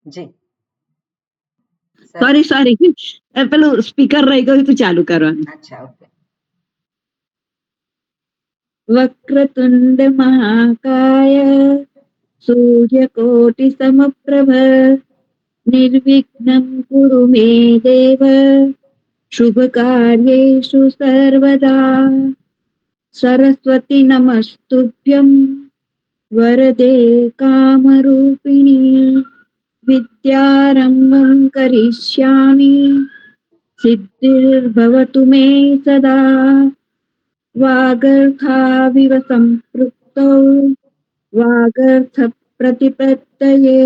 જી sorry પેલું speaker રહી ગયું તો ચાલુ કરવાનું. અચ્છા ઓકે. વક્રતુંડ મહાકાય સૂર્યકોટિ સમપ્રભ નિર્વિઘ્नं કુરુ મે દેવ શુભ કાર્યેષુ સર્વદા. સરસ્વતી નમસ્તુભ્યં વરદે કામરૂપિણી વિદ્યારંભં કરિષ્યામિ સિદ્ધિર્ભવતુ મે સદા. વાગર્થાવિવ સંપૃક્તૌ વાગર્થ પ્રતિપત્તયે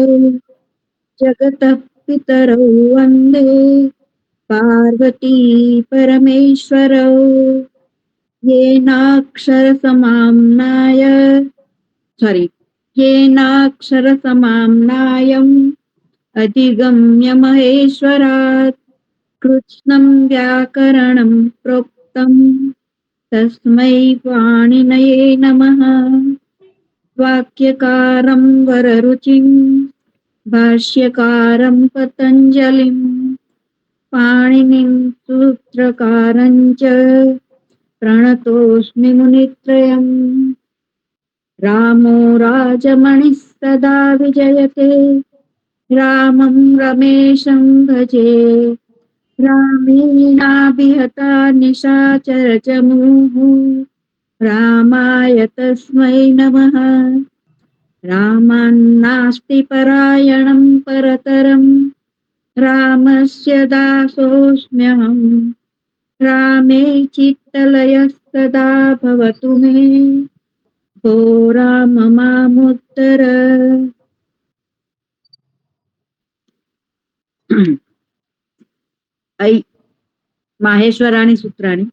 જગતઃ પિતરૌ વંદે પાર્વતી પરમેશ્વરૌ. येनाक्षरसमाम्नायम् अधिगम्य महेश्वरात् कृत्स्नं व्याकरणं प्रोक्तम् तस्मै पाणिनये नमः. वाक्यकारं वररुचिं भाष्यकारं पतञ्जलिं पाणिनिं सूत्रकारं च प्रणतोऽस्मि मुनित्रयम्. रामो राजमणिः सदा विजयते रामं रमेशं भजे. रामेणाभिहता निशाचरचमूः रामाय तस्मै नमः. रामान्नास्ति परायणं परतरं रामस्य दासोऽस्म्यहम्. रामे चित्तलयः सदा भवतु मे भो राम मामुत्तर. माहेश्वराणि सूत्राणि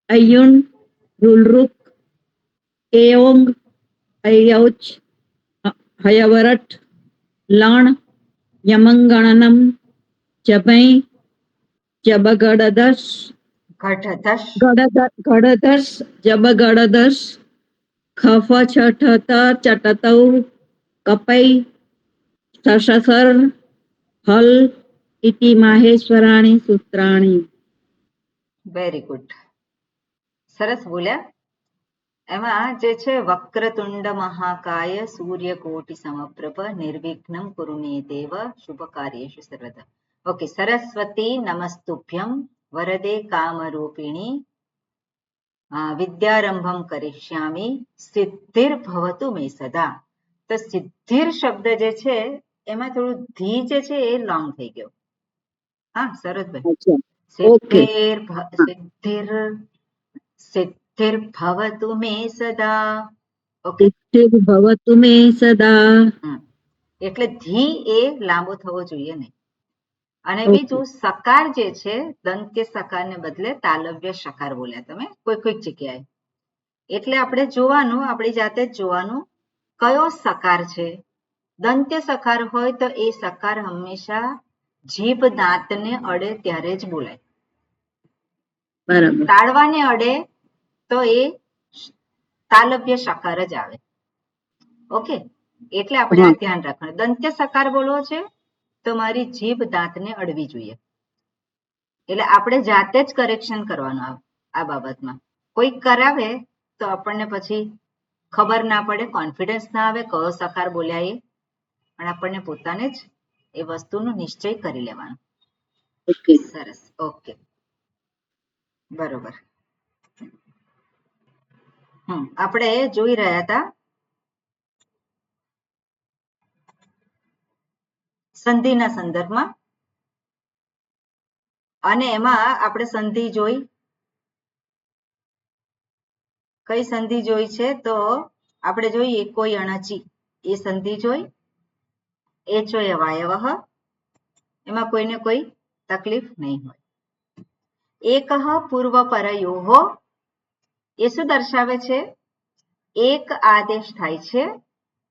अय्युण् रुल्रुक् एओङ् अयौच् हयवरट् लण् यमङ्गणनं जबै जबगडदस् गडदस् जबगडदस् खफ छठत चटतौ कपै सशसर हल इति माहेश्वराणि सूत्राणि. વેરી ગુડ, સરસ બોલ્યા. એમાં જે છે વક્રતુંડ મહાકાય સૂર્યકોટિ સમપ્રભ નિર્વિઘ્નમ કુરુ મે દેવ શુભ કાર્યેષુ સર્વદા. ઓકે, સરસ્વતી નમસ્તુભ્યમ વરદે કામરૂપિણી વિદ્યારંભમ કરિષ્યામિ સિદ્ધિર્ભવતુ મે સદા. તો સિદ્ધિર શબ્દ જે છે એમાં થોડું ધી જે છે એ લોંગ થઈ ગયો. હા સરોજભાઈ, સિદ્ધિર્ભવતુ મે સદા. ઓકે, સિદ્ધિર્ભવતુ મે સદા. એટલે ધી એ લાંબો થવો જોઈએ નહીં. અને બીજું સકાર જે છે દંત્ય સકાર ને બદલે તાલવ્ય સકાર બોલ્યા તમે કોઈક જગ્યાએ. એટલે આપણે જોવાનું, આપણી જાતે જ જોવાનું કયો સકાર છે. દંત્ય સકાર હોય તો એ સકાર હંમેશા જીભ દાંતને અડે ત્યારે જ બોલાય. બરાબર. તાળવાને અડે તો એ તાલવ્ય સકાર જ આવે. ઓકે, એટલે આપણે આ ધ્યાન રાખવાનું. દંત્ય સકાર બોલવો છે તો મારી જીભ દાંતને અડવી જોઈએ. એટલે આપણે જાતે જ કરેક્શન કરવાનું આ બાબતમાં. કોઈ કરાવે તો આપણને પછી ખબર ના પડે, કોન્ફિડન્સ ના આવે કયો સકાર બોલ્યા એ. પણ આપણને પોતાને જ એ વસ્તુનો નિશ્ચય કરી લેવાનો. સરસ, ઓકે, બરોબર. આપણે જોઈ રહ્યા હતા સંધિના સંદર્ભમાં, અને એમાં આપણે સંધિ જોઈ. કઈ સંધિ જોઈ છે તો આપણે જોઈ એકોય અણચી એ સંધિ જોઈ. એચોય વાયવઃ, એમાં કોઈને કોઈ તકલીફ નહીં હોય. એકઃ પૂર્વ પરયોઃ, એ શું દર્શાવે છે? એક આદેશ થાય છે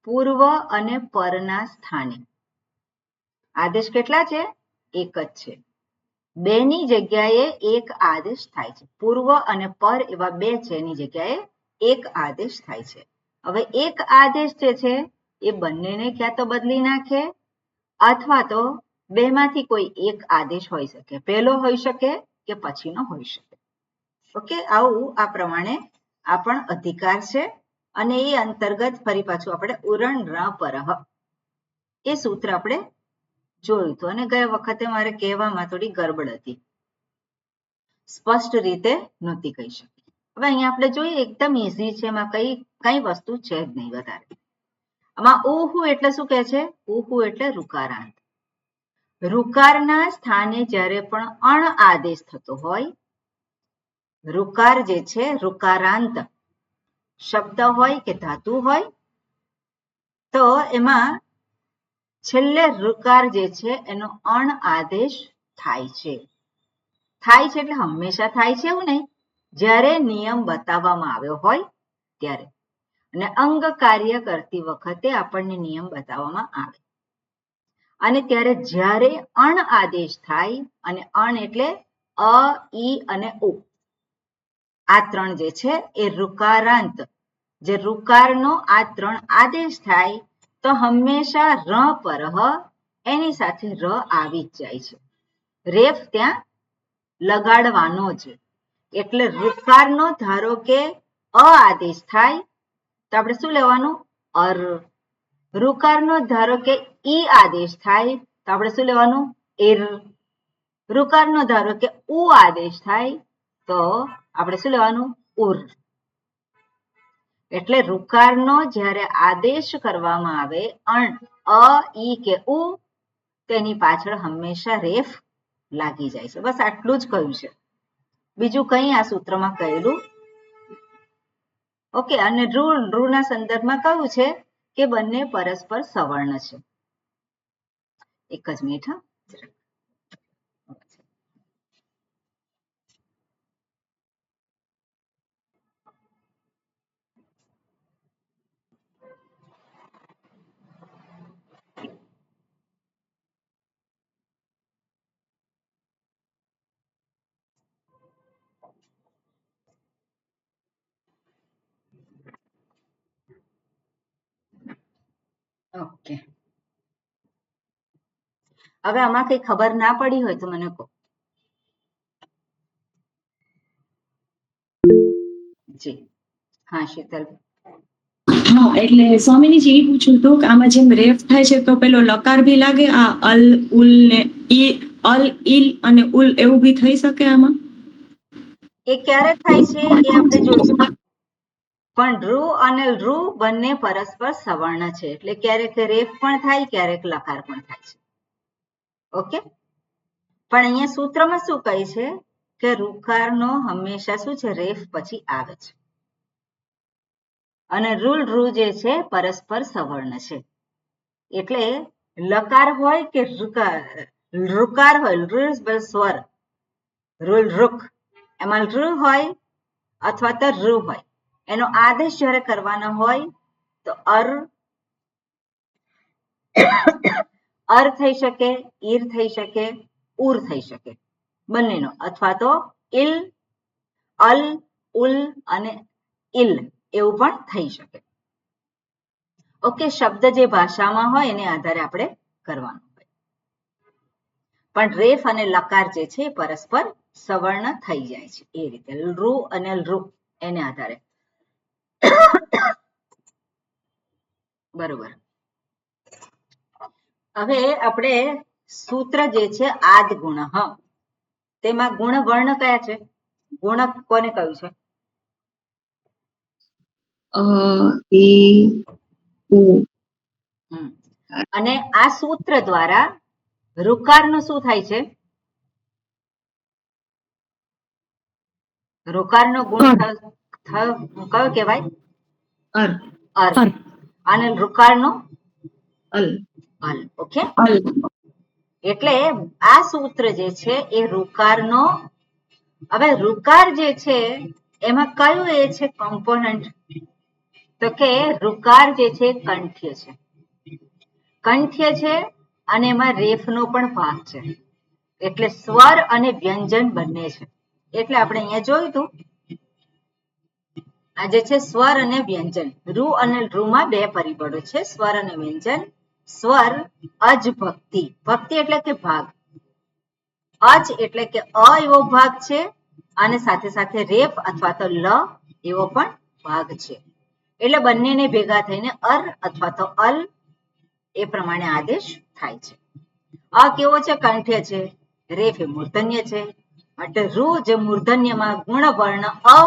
પૂર્વ અને પરના સ્થાને. આદેશ કેટલા છે? એક જ છે. બેની જગ્યાએ એક આદેશ થાય છે. પૂર્વ અને પર એવા બે છે, એની જગ્યાએ એક આદેશ થાય છે. હવે એક આદેશ જે છે એ બંનેને ક્યાં તો બદલી નાખે અથવા તો બેમાંથી કોઈ એક આદેશ હોઈ શકે, પહેલો હોઈ શકે કે પછીનો હોઈ શકે. ઓકે, આવું આ પ્રમાણે આ પણ અધિકાર છે અને એ અંતર્ગત ફરી પાછું આપણે ઉરણ ર પરહ એ સૂત્ર આપણે જોયું હતું અને ગયા વખતે મારે કહેવામાં થોડી ગરબડ હતી, સ્પષ્ટ રીતે નહોતી કહી શકી. હવે અહીંયા આપણે જોઈએ એકદમ ઈઝી છે, એમાં કઈ વસ્તુ છે જ નહીં વધારે. આમાં ઉહુ એટલે શું કહે છે? ઉહુ એટલે ઋકારાંત. ઋકારના સ્થાને જ્યારે પણ અણ આદેશ થતો હોય, ઋકાર જે છે ઋકારાંત શબ્દ હોય કે ધાતુ હોય, તો એમાં છેલ્લે ઋકાર જે છે એનો અણ આદેશ થાય છે. થાય છે એટલે હંમેશા થાય છે એવું નહીં, જ્યારે નિયમ બતાવવામાં આવ્યો હોય ત્યારે, અને અંગ કાર્ય કરતી વખતે આપણને નિયમ બતાવવામાં આવે અને ત્યારે જ્યારે અણ આદેશ થાય, અને અણ એટલે અ, ઈ અને ઉ, આ ત્રણ જે છે એ ઋકારાંત, જે ઋકારનો આ ત્રણ આદેશ થાય તો હંમેશા ર પરહ એની સાથે ર આવી જ જાય છે. રેફ ત્યાં લગાડવાનો છે. એટલે ઋકારનો ધારો કે અ આદેશ થાય તો આપણે શું લેવાનું? અર. ઋકારનો ધારો કે ઈ આદેશ થાય તો આપણે શું લેવાનું? એર. ઋકારનો ધારો કે ઉ આદેશ થાય તો આપણે શું લેવાનું? ઉર. એટલે ઋકારનો જ્યારે આદેશ કરવામાં આવે અણ, અ, ઈ કે ઉ, તેની પાછળ હંમેશા રેફ લાગી જાય છે. બસ આટલું જ કહ્યું છે, બીજું કંઈ આ સૂત્રમાં કહેલું. ઓકે, અને ઋના સંદર્ભમાં કહ્યું છે કે બંને પરસ્પર સવર્ણ છે. એક જ મિનિટ. ઓકે, હવે આમાં કઈ ખબર ના પડી હોય તો મને કહો. જી હા શીતલ. હા, એટલે સ્વામીજી એ પૂછ્યું હતું કે આમાં જેમ રેફ થાય છે તો પેલો લકાર ભી લાગે, આ અલ, ઉલ ને ઈ, અલ, ઇલ અને ઉલ એવું ભી થઈ શકે આમાં? એ ક્યારે થાય છે એ આપણે જોઈશું, પણ ઋ અને ઋ બંને પરસ્પર સવર્ણ છે, એટલે ક્યારેક રેફ પણ થાય, ક્યારેક લકાર પણ થાય છે. ઓકે, પણ અહીંયા સૂત્રમાં શું કહે છે કે ઋકારનો હંમેશા શું છે? રેફ પછી આવે છે, અને ઋ જે છે પરસ્પર સવર્ણ છે. એટલે લકાર હોય કે ઋકાર હોય, સ્વર ઋક, એમાં ઋ હોય અથવા તો ઋ હોય, એનો આદેશ જ્યારે કરવાનો હોય તો અર થઈ શકે, ઈર થઈ શકે, ઉર થઈ શકે, બંનેનો, અથવા તો ઇલ, અલ, ઉલ અને ઇલ એવું પણ થઈ શકે. ઓકે, શબ્દ જે ભાષામાં હોય એને આધારે આપણે કરવાનું હોય, પણ રેફ અને લકાર જે છે પરસ્પર સવર્ણ થઈ જાય છે એ રીતે, ઋ અને ઋ એને આધારે. બરોબર. હવે આપણે સૂત્ર જે છે આદ ગુણ, તેમાં ગુણ વર્ણ કયા છે? ગુણક કોને કહ્યું છે? અને આ સૂત્ર દ્વારા ઋકારનું શું થાય છે? ઋકારનો ગુણ કયો કહેવાય? અર. અને ઋકારનો અલ. અલ. ઓકે, એટલે આ સૂત્ર જે છે એ ઋકારનો, હવે ઋકાર જે છે એમાં કયું એ છે કોમ્પોનન્ટ? તો કે ઋકાર જે છે કંઠ્ય છે, કંઠ્ય છે અને એમાં રેફનો પણ ભાગ છે, એટલે સ્વર અને વ્યંજન બંને છે. એટલે આપણે અહીંયા જોયું હતું, આ જે છે સ્વર અને વ્યંજન, ઋ અને ઋમાં બે પરિબળો છે, સ્વર અને વ્યંજન. સ્વર અજ ભક્તિ, ભક્તિ એટલે કે ભાગ, અજ એટલે કે અ એવો ભાગ છે અને સાથે સાથે રેફ અથવા તો લ એવો પણ ભાગ છે. એટલે બંનેને ભેગા થઈને અર અથવા તો અલ એ પ્રમાણે આદેશ થાય છે. અ કેવો છે? કંઠ્ય છે. રેફ એ મૂર્ધન્ય છે. એટલે રૂ જે મૂર્ધન્યમાં ગુણ વર્ણ અ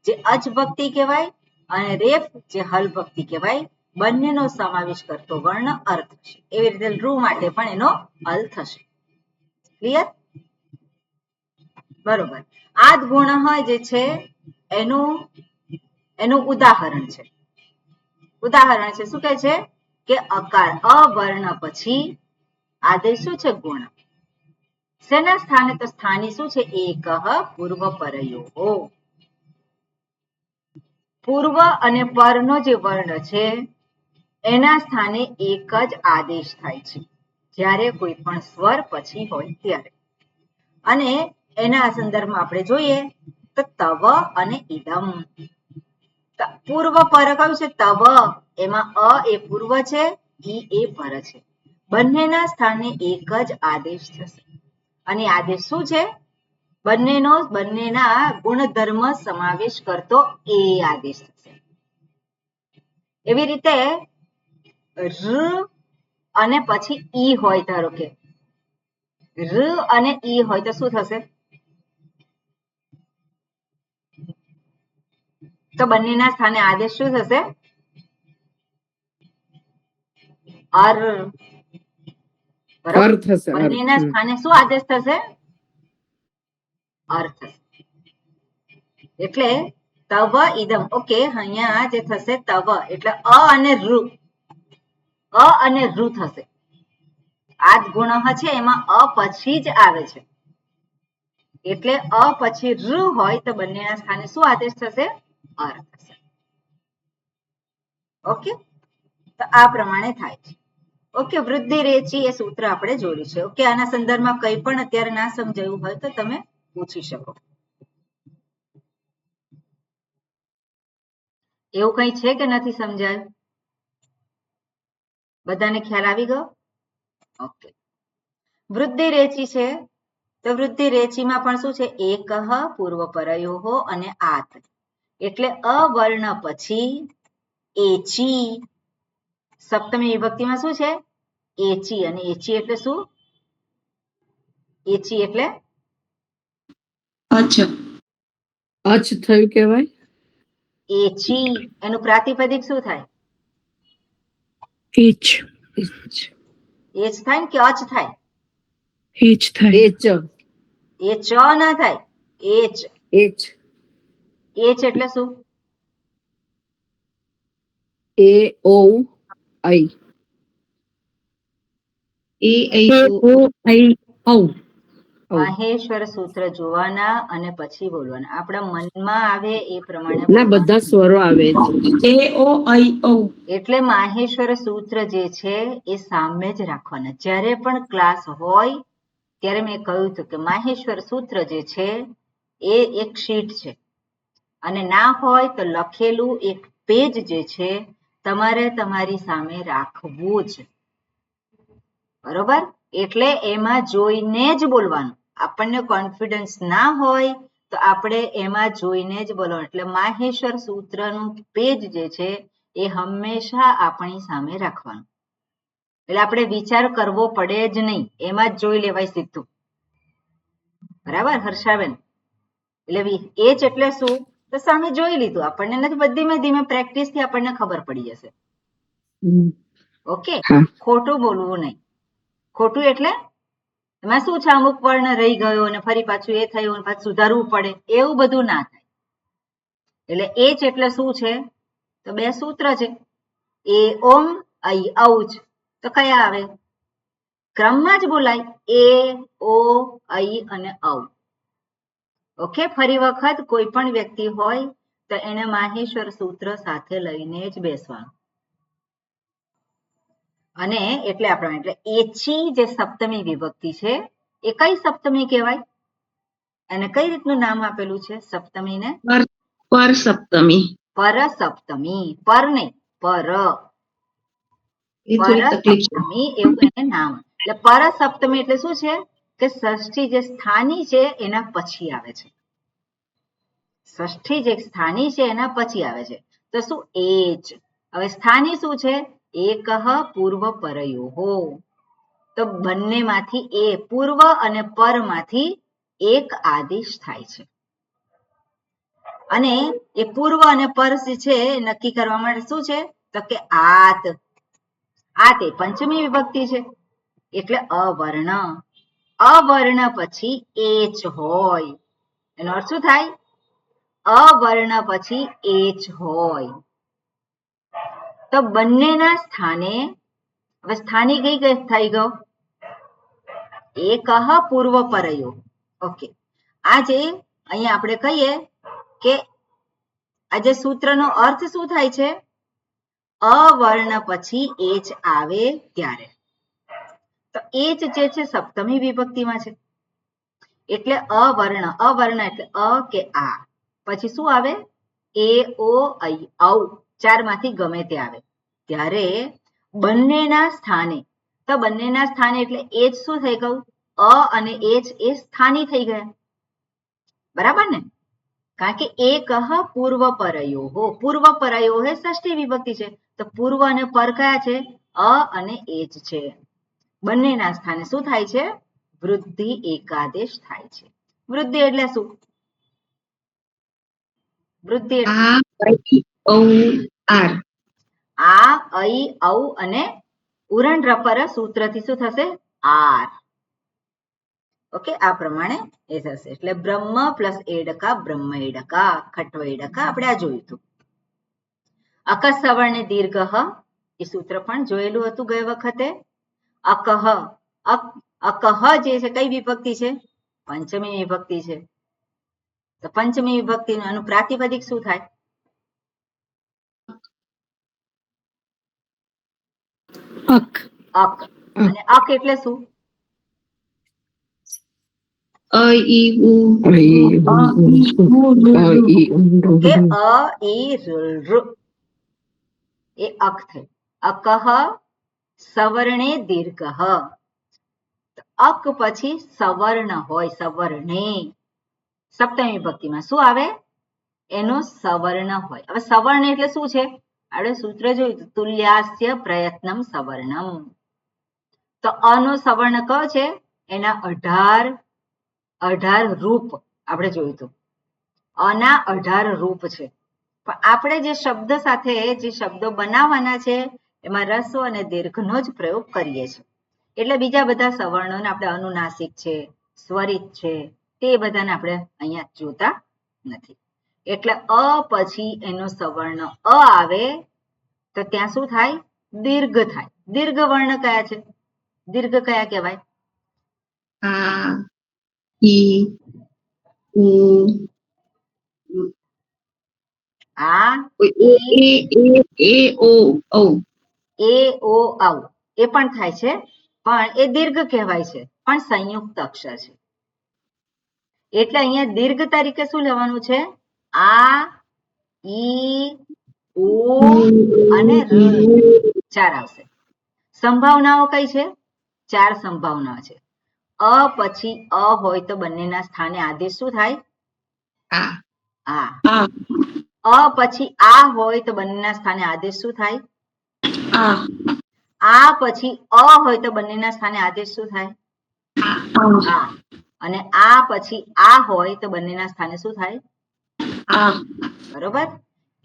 જે અજ ભક્તિ કહેવાય અને રેફ જે હલ ભક્તિ કહેવાય, બંનેનો સમાવેશ કરતો વર્ણ અર થશે. એવી રીતે રૂ માટે પણ એનો અલ થશે. ક્લિયર? બરોબર. આદ ગુણ જે છે એનું ઉદાહરણ છે. ઉદાહરણ છે શું કહે છે કે અકાર અવર્ણ પછી આદેશ શું છે? ગુણ. શેના સ્થાને? તો સ્થાની શું છે? એકઃ પૂર્વ પરયોઃ. પૂર્વ અને પરનો જે વર્ણ છે એના સ્થાને એક જ આદેશ થાય છે જ્યારે કોઈ પણ સ્વર પછી હોય ત્યારે. અને એના સંદર્ભમાં આપણે જોઈએ તો તવ અને ઇદમ. પૂર્વ પર કયું છે? તવ. એમાં અ એ પૂર્વ છે, ઈ એ પર છે. બંનેના સ્થાને એક જ આદેશ થશે. અને આદેશ શું છે? બંનેના ગુણધર્મ સમાવેશ કરતો એ આદેશ થશે. એવી રીતે ર અને પછી ઈ હોય, ધારો કે ર અને ઈ હોય તો શું થશે? તો બંનેના સ્થાને આદેશ શું થશે? અર. બરાબર. બંનેના સ્થાને શું આદેશ થશે? અર થશે. એટલે તવ ઇદમ. ઓકે, અહીંયા જે થશે તવ એટલે અ અને ઋ. અ અને ઋ થશે. આદ ગુણ છે એમાં અ પછી જ આવે છે. એટલે અ પછી ઋ હોય તો બંનેના સ્થાને શું આદેશ થશે? અર થશે. ઓકે, તો આ પ્રમાણે થાય છે. ઓકે, વૃદ્ધિ રેચી એ સૂત્ર આપણે જોયું છે. ઓકે, આના સંદર્ભમાં કંઈ પણ અત્યારે ના સમજાયું હોય તો તમે પૂછી શકો. એવું કંઈ છે કે નથી સમજાયું? બધાને ખ્યાલ આવી ગયો? ઓકે. વૃદ્ધિ રેચી છે તો વૃદ્ધિ રેચીમાં પણ શું છે? એકઃ પૂર્વ પરયોઃ અને આત. એટલે અવર્ણ પછી એચી. સપ્તમી વિભક્તિમાં શું છે? એચી. અને એચી એટલે શું? એચી એટલે અચ્છા, અચ થયું કહેવાય. એચી એનું પ્રાતિપદિક શું થાય? એચ. એચ થાય ને કે અચ થાય? એચ થાય. એચ. એ ચ ના થાય. એચ. એચ. એચ એટલે શું? એ ઓ આઈ. એ ઓ આઈ ઓ. માહેશ્વર સૂત્ર જોવાના અને પછી બોલવાના. આપણા મનમાં આવે એ પ્રમાણે ના, બધા સ્વરો આવે છે. એ ઓ આઈ ઓ. એટલે માહેશ્વર સૂત્ર જે છે એ સામે જ રાખવાના. જ્યારે પણ ક્લાસ હોય ત્યારે મેં કહ્યું હતું કે માહેશ્વર સૂત્ર જે છે એ એક શીટ છે અને ના હોય તો લખેલું એક પેજ જે છે તમારે તમારી સામે રાખવું જ. બરોબર? એટલે એમાં જોઈને જ બોલવાનું. આપણને કોન્ફિડન્સ ના હોય તો આપણે એમાં જોઈને જ બોલવાનું. એટલે માહેશ્વર સૂત્રનું પેજ જે છે એ હંમેશા આપણી સામે રાખવાનું. એટલે આપણે વિચાર કરવો પડે જ નહીં, એમાં જ જોઈ લેવાય સીધું. બરાબર હર્ષાબેન? એટલે એચ એટલે શું? તો સામે જોઈ લીધું. આપણને નથી, ધીમે ધીમે પ્રેક્ટિસથી આપણને ખબર પડી જશે. ઓકે, ખોટું બોલવું નહીં. ખોટું એટલે એમાં શું છે? અમુક વર્ણ રહી ગયો અને ફરી પાછું એ થયું, પાછું સુધારવું પડે, એવું બધું ના થાય. એટલે એચ એટલે શું છે? તો બે સૂત્ર છે. એ ઓમ ઐ ઔ. તો કયા આવે? ક્રમમાં જ બોલાય. એ ઓ ઐ અને ઔ. ઓકે, ફરી વખત કોઈ પણ વ્યક્તિ હોય તો એને માહેશ્વર સૂત્ર સાથે લઈને જ બેસવાનું. અને એટલે આપણે એટલે એચી જે સપ્તમી વિભક્તિ છે એ કઈ સપ્તમી કહેવાય? અને કઈ રીતનું નામ આપેલું છે સપ્તમીને? પર સપ્તમી. પર સપ્તમી. પર નહીં, પર. એ થોડી તકલીફ છે. પરસપ્તમી એવું એને નામ. એટલે પરસપ્તમી એટલે શું છે કે ષષ્ઠી જે સ્થાની છે એના પછી આવે છે. ષષ્ઠી જે સ્થાની છે એના પછી આવે છે. તો શું એચ. હવે સ્થાની શું છે? એકઃ પૂર્વ પરયોઃ. તો બંનેમાંથી એ પૂર્વ અને પરમાંથી એક આદેશ થાય છે. અને એ પૂર્વ અને પર છે નક્કી કરવા માટે શું છે? તો કે આત. આત એ પંચમી વિભક્તિ છે એટલે અવર્ણ. અવર્ણ પછી એચ હોય. એનો અર્થ શું થાય? અવર્ણ પછી એચ હોય. તો બંનેના સ્થાને, હવે સ્થાની કઈ થઈ ગયો? એકઃ પૂર્વ પરયો. ઓકે, આજે અહીંયા આપણે કહીએ કે આજે સૂત્રનો અર્થ શું થાય છે? અવર્ણ પછી એચ આવે ત્યારે. તો એચ જે છે સપ્તમી વિભક્તિમાં છે એટલે અવર્ણ. અવર્ણ એટલે અ કે આ પછી શું આવે? એ ઓ ઐ ઔ. ચારમાંથી ગમે તે આવે ત્યારે બંનેના સ્થાને. તો બંનેના સ્થાને એટલે એચ શું થઈ ગયું? અ અને એચ એ સ્થાની થઈ ગયા. બરાબર ને? કારણ કે એકઃ પૂર્વ પરયોઃ. પૂર્વ પરયોઃ એ ષષ્ઠી વિભક્તિ છે તો પૂર્વ અને પર કયા છે? અ અને એચ છે. બંનેના સ્થાને શું થાય છે? વૃદ્ધિ એકાદેશ થાય છે. વૃદ્ધિ એટલે શું? વૃદ્ધિ આ ઔ આર. આ ઐ ઔ અને ઉરણ રપર સૂત્રથી શું થશે? આર. ઓકે, આ પ્રમાણે એ થશે. એટલે બ્રહ્મ પ્લસ એડકા બ્રહ્મ એડકા. ખટવ એડકા આપણે આ જોયું હતું. અકસ્સવર્ણ દીર્ઘ એ સૂત્ર પણ જોયેલું હતું ગઈ વખતે. અકહ. અકહ જે છે કઈ વિભક્તિ છે? પંચમી વિભક્તિ છે. તો પંચમી વિભક્તિનું આનું પ્રાતિપદિક શું થાય? અક. અક. અને અક એટલે શું? અ ઈ ઉ કે અ ઈ કે અ ઈ ઋ. એ અક થઈ. અકહ સવર્ણે દીર્ઘ. અક પછી સવર્ણ હોય. સવર્ણે સપ્તમી વિભક્તિમાં શું આવે? એનો સવર્ણ હોય. હવે સવર્ણ એટલે શું છે? આપણે સૂત્ર જોયું તુલ્યાસ્ય પ્રયત્નમ સવર્ણમ. તો અ નો સવર્ણ કયો છે? એના 18 રૂપ આપણે જોયું હતું. અ ના 18 રૂપ છે. પણ આપણે જે શબ્દ સાથે જે શબ્દો બનાવવાના છે એમાં રસ્વ અને દીર્ઘનો જ પ્રયોગ કરીએ છીએ. એટલે બીજા બધા સવર્ણોને આપણે અનુનાસિક છે, સ્વરિત છે, તે બધાને આપણે અહીંયા જોતા નથી. એટલે અ પછી એનો સવર્ણ અ આવે તો ત્યાં શું થાય? દીર્ઘ થાય. દીર્ઘ વર્ણ કયા છે? દીર્ઘ કયા કહેવાય? આ ઈ ઉ આ એ એ ઓ ઔ. એ ઓ ઔ એ પણ થાય છે પણ એ દીર્ઘ કહેવાય છે પણ સંયુક્ત અક્ષર છે. એટલે અહીંયા દીર્ઘ તરીકે શું લેવાનું છે? આ ઈ ઉ અને ર. 4 આવશે. સંભાવનાઓ કઈ છે? 4 સંભાવના છે. અ પછી અ હોય તો બંનેના સ્થાને આદેશ શું થાય? આ. આ. અ પછી આ હોય તો બંનેના સ્થાને આદેશ શું થાય? આ પછી અ હોય તો બંનેના સ્થાને આદેશ શું થાય? આ. અને આ પછી આ હોય તો બંનેના સ્થાને શું થાય? બરોબર?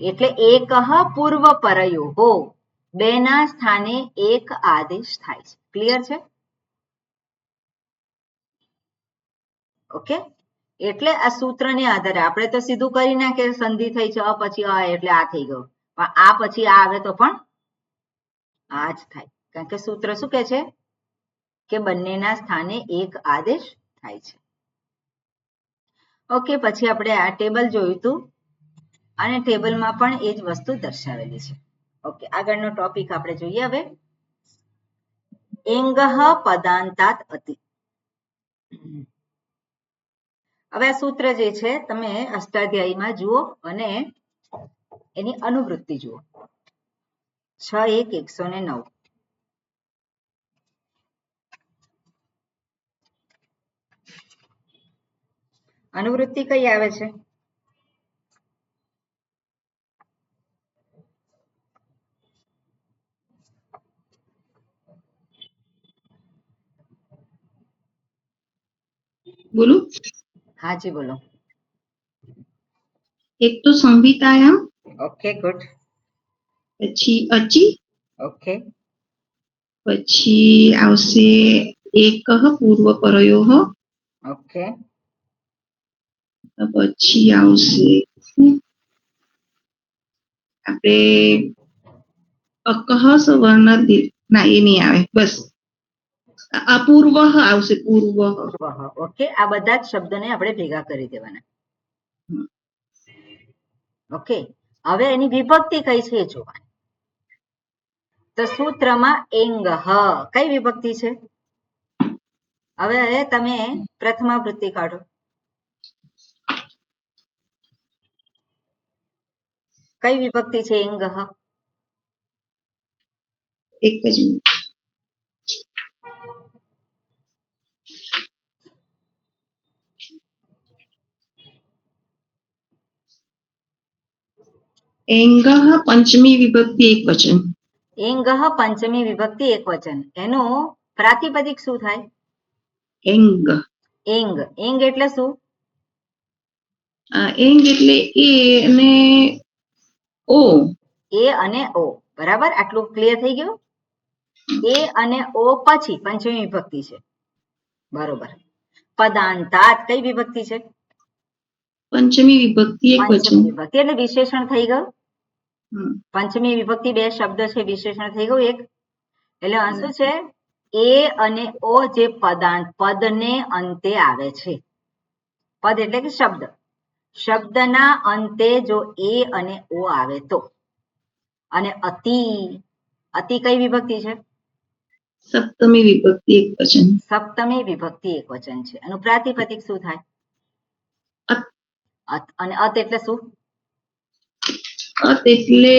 એટલે એકઃ પૂર્વ પરયોઃ. બેના સ્થાને એક આદેશ થાય છે. ક્લિયર છે? ઓકે, એટલે આ સૂત્રને આધારે આપણે તો સીધું કરી નાખીએ સંધિ થઈ છે અ પછી અ એટલે આ થઈ ગયું. પણ આ પછી આ આવે તો પણ આ જ થાય. કારણ કે સૂત્ર શું કહે છે કે બંનેના સ્થાને એક આદેશ થાય છે. ઓકે, પછી આપણે આ ટેબલ જોયું હતું અને ટેબલમાં પણ એ જ વસ્તુ દર્શાવેલી છે. ઓકે, આગળનો ટોપિક આપણે જોઈએ હવે. એંગઃ પદાંતાત અતિ. હવે આ સૂત્ર જે છે તમે અષ્ટાધ્યાયીમાં જુઓ અને એની અનુવૃત્તિ જુઓ. 6-1-109. અનુવૃત્તિ કઈ આવે છે? બોલું? હા જી બોલો. એક તો સંહિતાયામ, ઓકે ગુડ. પછી અચી, ઓકે પછી આવશે એકઃ પૂર્વપરયોઃ, ઓકે પછી આવશે આપણે અકઃ સવર્ણ દીર્ઘ, ના એ નહીં આવે, બસ અપૂર્વઃ આવશે, પૂર્વઃ. ઓકે, આ બધા જ શબ્દોને આપણે ભેગા કરી દેવાના. ઓકે, હવે એની વિભક્તિ કઈ છે એ જોવાની. તો સૂત્રમાં એંગઃ કઈ વિભક્તિ છે? હવે તમે પ્રથમાવૃત્તિ કાઢો. કઈ વિભક્તિ છે એંગઃ? એક જ મિનિટ. એંગઃ પંચમી વિભક્તિ એક વચન. એંગઃ પંચમી વિભક્તિ એક વચન. એનું પ્રાતિપદિક શું થાય? એંગ. એંગ. એંગ એટલે શું? એંગ એટલે એ અને ઓ. એ અને ઓ, બરાબર. આટલું ક્લિયર થઈ ગયું? એ અને ઓ પછી પંચમી વિભક્તિ છે, બરોબર. પદાંતાત કઈ વિભક્તિ છે? પંચમી વિભક્તિ એક વચન. પંચમી વિભક્તિ એટલે વિશેષણ થઈ ગયું. હમ. પંચમી વિભક્તિ બે શબ્દ છે, વિશેષણ થઈ ગયું એક. એટલે શું છે? એ અને ઓ જે પદાંત, પદને અંતે આવે છે. પદ એટલે કે શબ્દ. શબ્દના અંતે જો એ અને ઓ આવે તો. અને અતિ, અતિ કઈ વિભક્તિ છે? સપ્તમી વિભક્તિ એક વચન. સપ્તમી વિભક્તિ એક વચન છે. એનું પ્રાતિપદિક શું થાય? અત. અત. અને અત એટલે શું? અત એટલે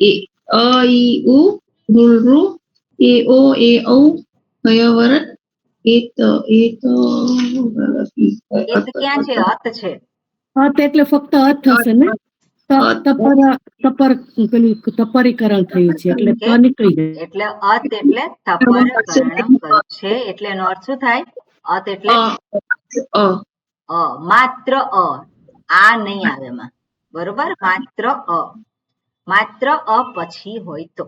એ અ ઈ ઉ ઋ એ ઓ એ ઔ હયવરત એત એત એ તો ક્યાં છે? અત છે. અત એટલે ફક્ત અત થશે ને? તપરીકરણ થયું છે એટલે ત નીકળી જાય. એટલે અત એટલે તપરકરણ કર્યું છે, એટલે એનો અર્થ શું થાય? અત એટલે અ, માત્ર અ, આ નહીં આવે એમાં, બરોબર. માત્ર અ, માત્ર અ પછી હોય તો,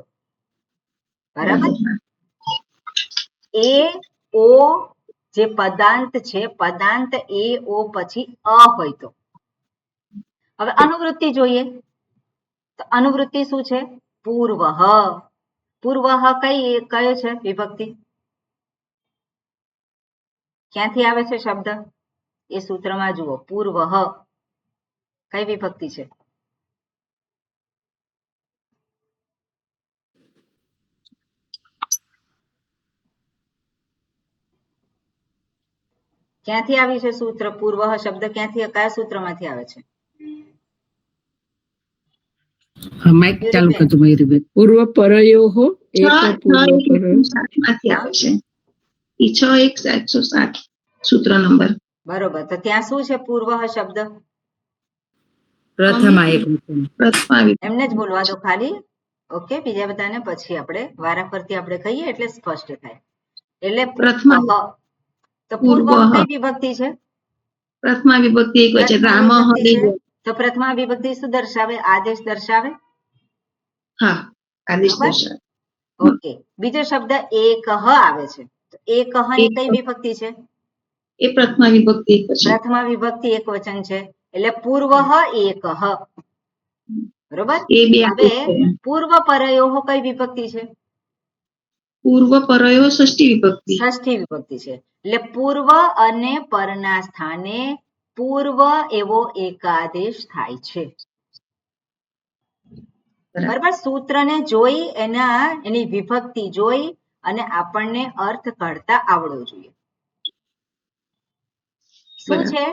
બરાબર. એ ઓ જે પદાંત છે, પદાંત એ ઓ પછી અ હોય તો. હવે અનુવૃત્તિ જોઈએ. તો અનુવૃત્તિ શું છે? પૂર્વઃ. પૂર્વઃ કયો છે વિભક્તિ? ક્યાંથી આવે છે શબ્દ? એ સૂત્રમાં જુઓ. પૂર્વઃ કઈ વિભક્તિ છે? ક્યાંથી આવી છે સૂત્ર? પૂર્વઃ શબ્દ ક્યાંથી, કયા સૂત્રમાંથી આવે છે? માઇક ચાલુ કરજો મયુરીબેન. પૂર્વપરયોઃ એક માંથી આવે છે. ઈ 6-1-707 સૂત્ર નંબર. બરોબર. તો ત્યાં શું છે પૂર્વઃ શબ્દ? પ્રથમા એક વચન. એમને જ બોલવા દો ખાલી. ઓકે, બીજા બધાને પછી આપણે વારાફરતી આપણે કહીએ એટલે સ્પષ્ટ થાય. એટલે પ્રથમા. તો પૂર્વ કઈ વિભક્તિ છે? પ્રથમા વિભક્તિ એક વચન. રામ તો પ્રથમા વિભક્તિ શું દર્શાવે? આદેશ દર્શાવે. હા, આદેશ દર્શાવે. ઓકે. બીજો શબ્દ એકઃ આવે છે. તો એકઃ ની કઈ વિભક્તિ છે? એ પ્રથમા વિભક્તિ એક વચન. પ્રથમા વિભક્તિ એક વચન છે, એટલે પૂર્વઃ એકઃ, બરોબર. હવે પૂર્વપરયોઃ કઈ વિભક્તિ છે? પૂર્વપરયોઃ ષષ્ઠી વિભક્તિ. ષષ્ઠી વિભક્તિ છે, એટલે પૂર્વ અને પરના સ્થાને પૂર્વ એવો એકાદેશ થાય છે, બરાબર. સૂત્રને જોઈ એની વિભક્તિ જોઈ અને આપણને અર્થ કાઢતા આવડવો જોઈએ. શું છે?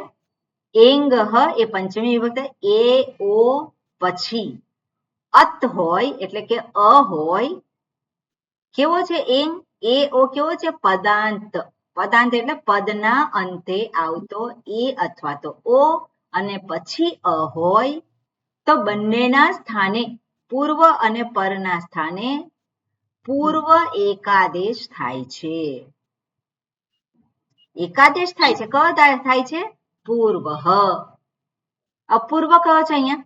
એંગઃ એ પંચમી વિભક્તિ. એ ઓ પછી અત હોય એટલે કે અ હોય. કેવો છે એંગ? એ ઓ કેવો છે? પદાંત. પદાંત એટલે પદના અંતે આવતો એ અથવા તો ઓ અને પછી અ હોય તો બંનેના સ્થાને પૂર્વ અને પરના સ્થાને પૂર્વ એકાદેશ થાય છે. એકાદેશ થાય છે. કયો થાય છે? પૂર્વ. અપૂર્વ કયો છે અહીંયા?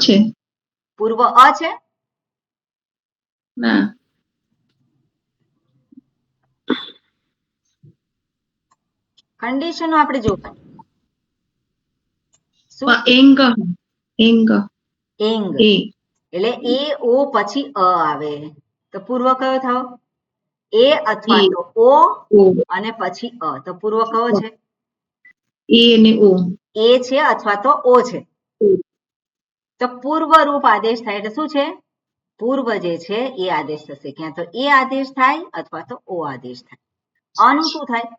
છે. પૂર્વ અ છે? ના. કન્ડિશનો આપણે જોતા. શું? એંગ એંગ એંગ એ એટલે એ ઓ પછી અ આવે તો પૂર્વ કયો થયો? એ અથવા તો ઓ ઓ અને પછી અ તો પૂર્વ કયો છે? એ અને ઓ એ છે અથવા તો ઓ છે. તો પૂર્વ રૂપ આદેશ થાય એટલે શું છે? પૂર્વ જે છે એ આદેશ થશે. ક્યાં તો એ આદેશ થાય અથવા તો ઓ આદેશ થાય. આનું શું થાય?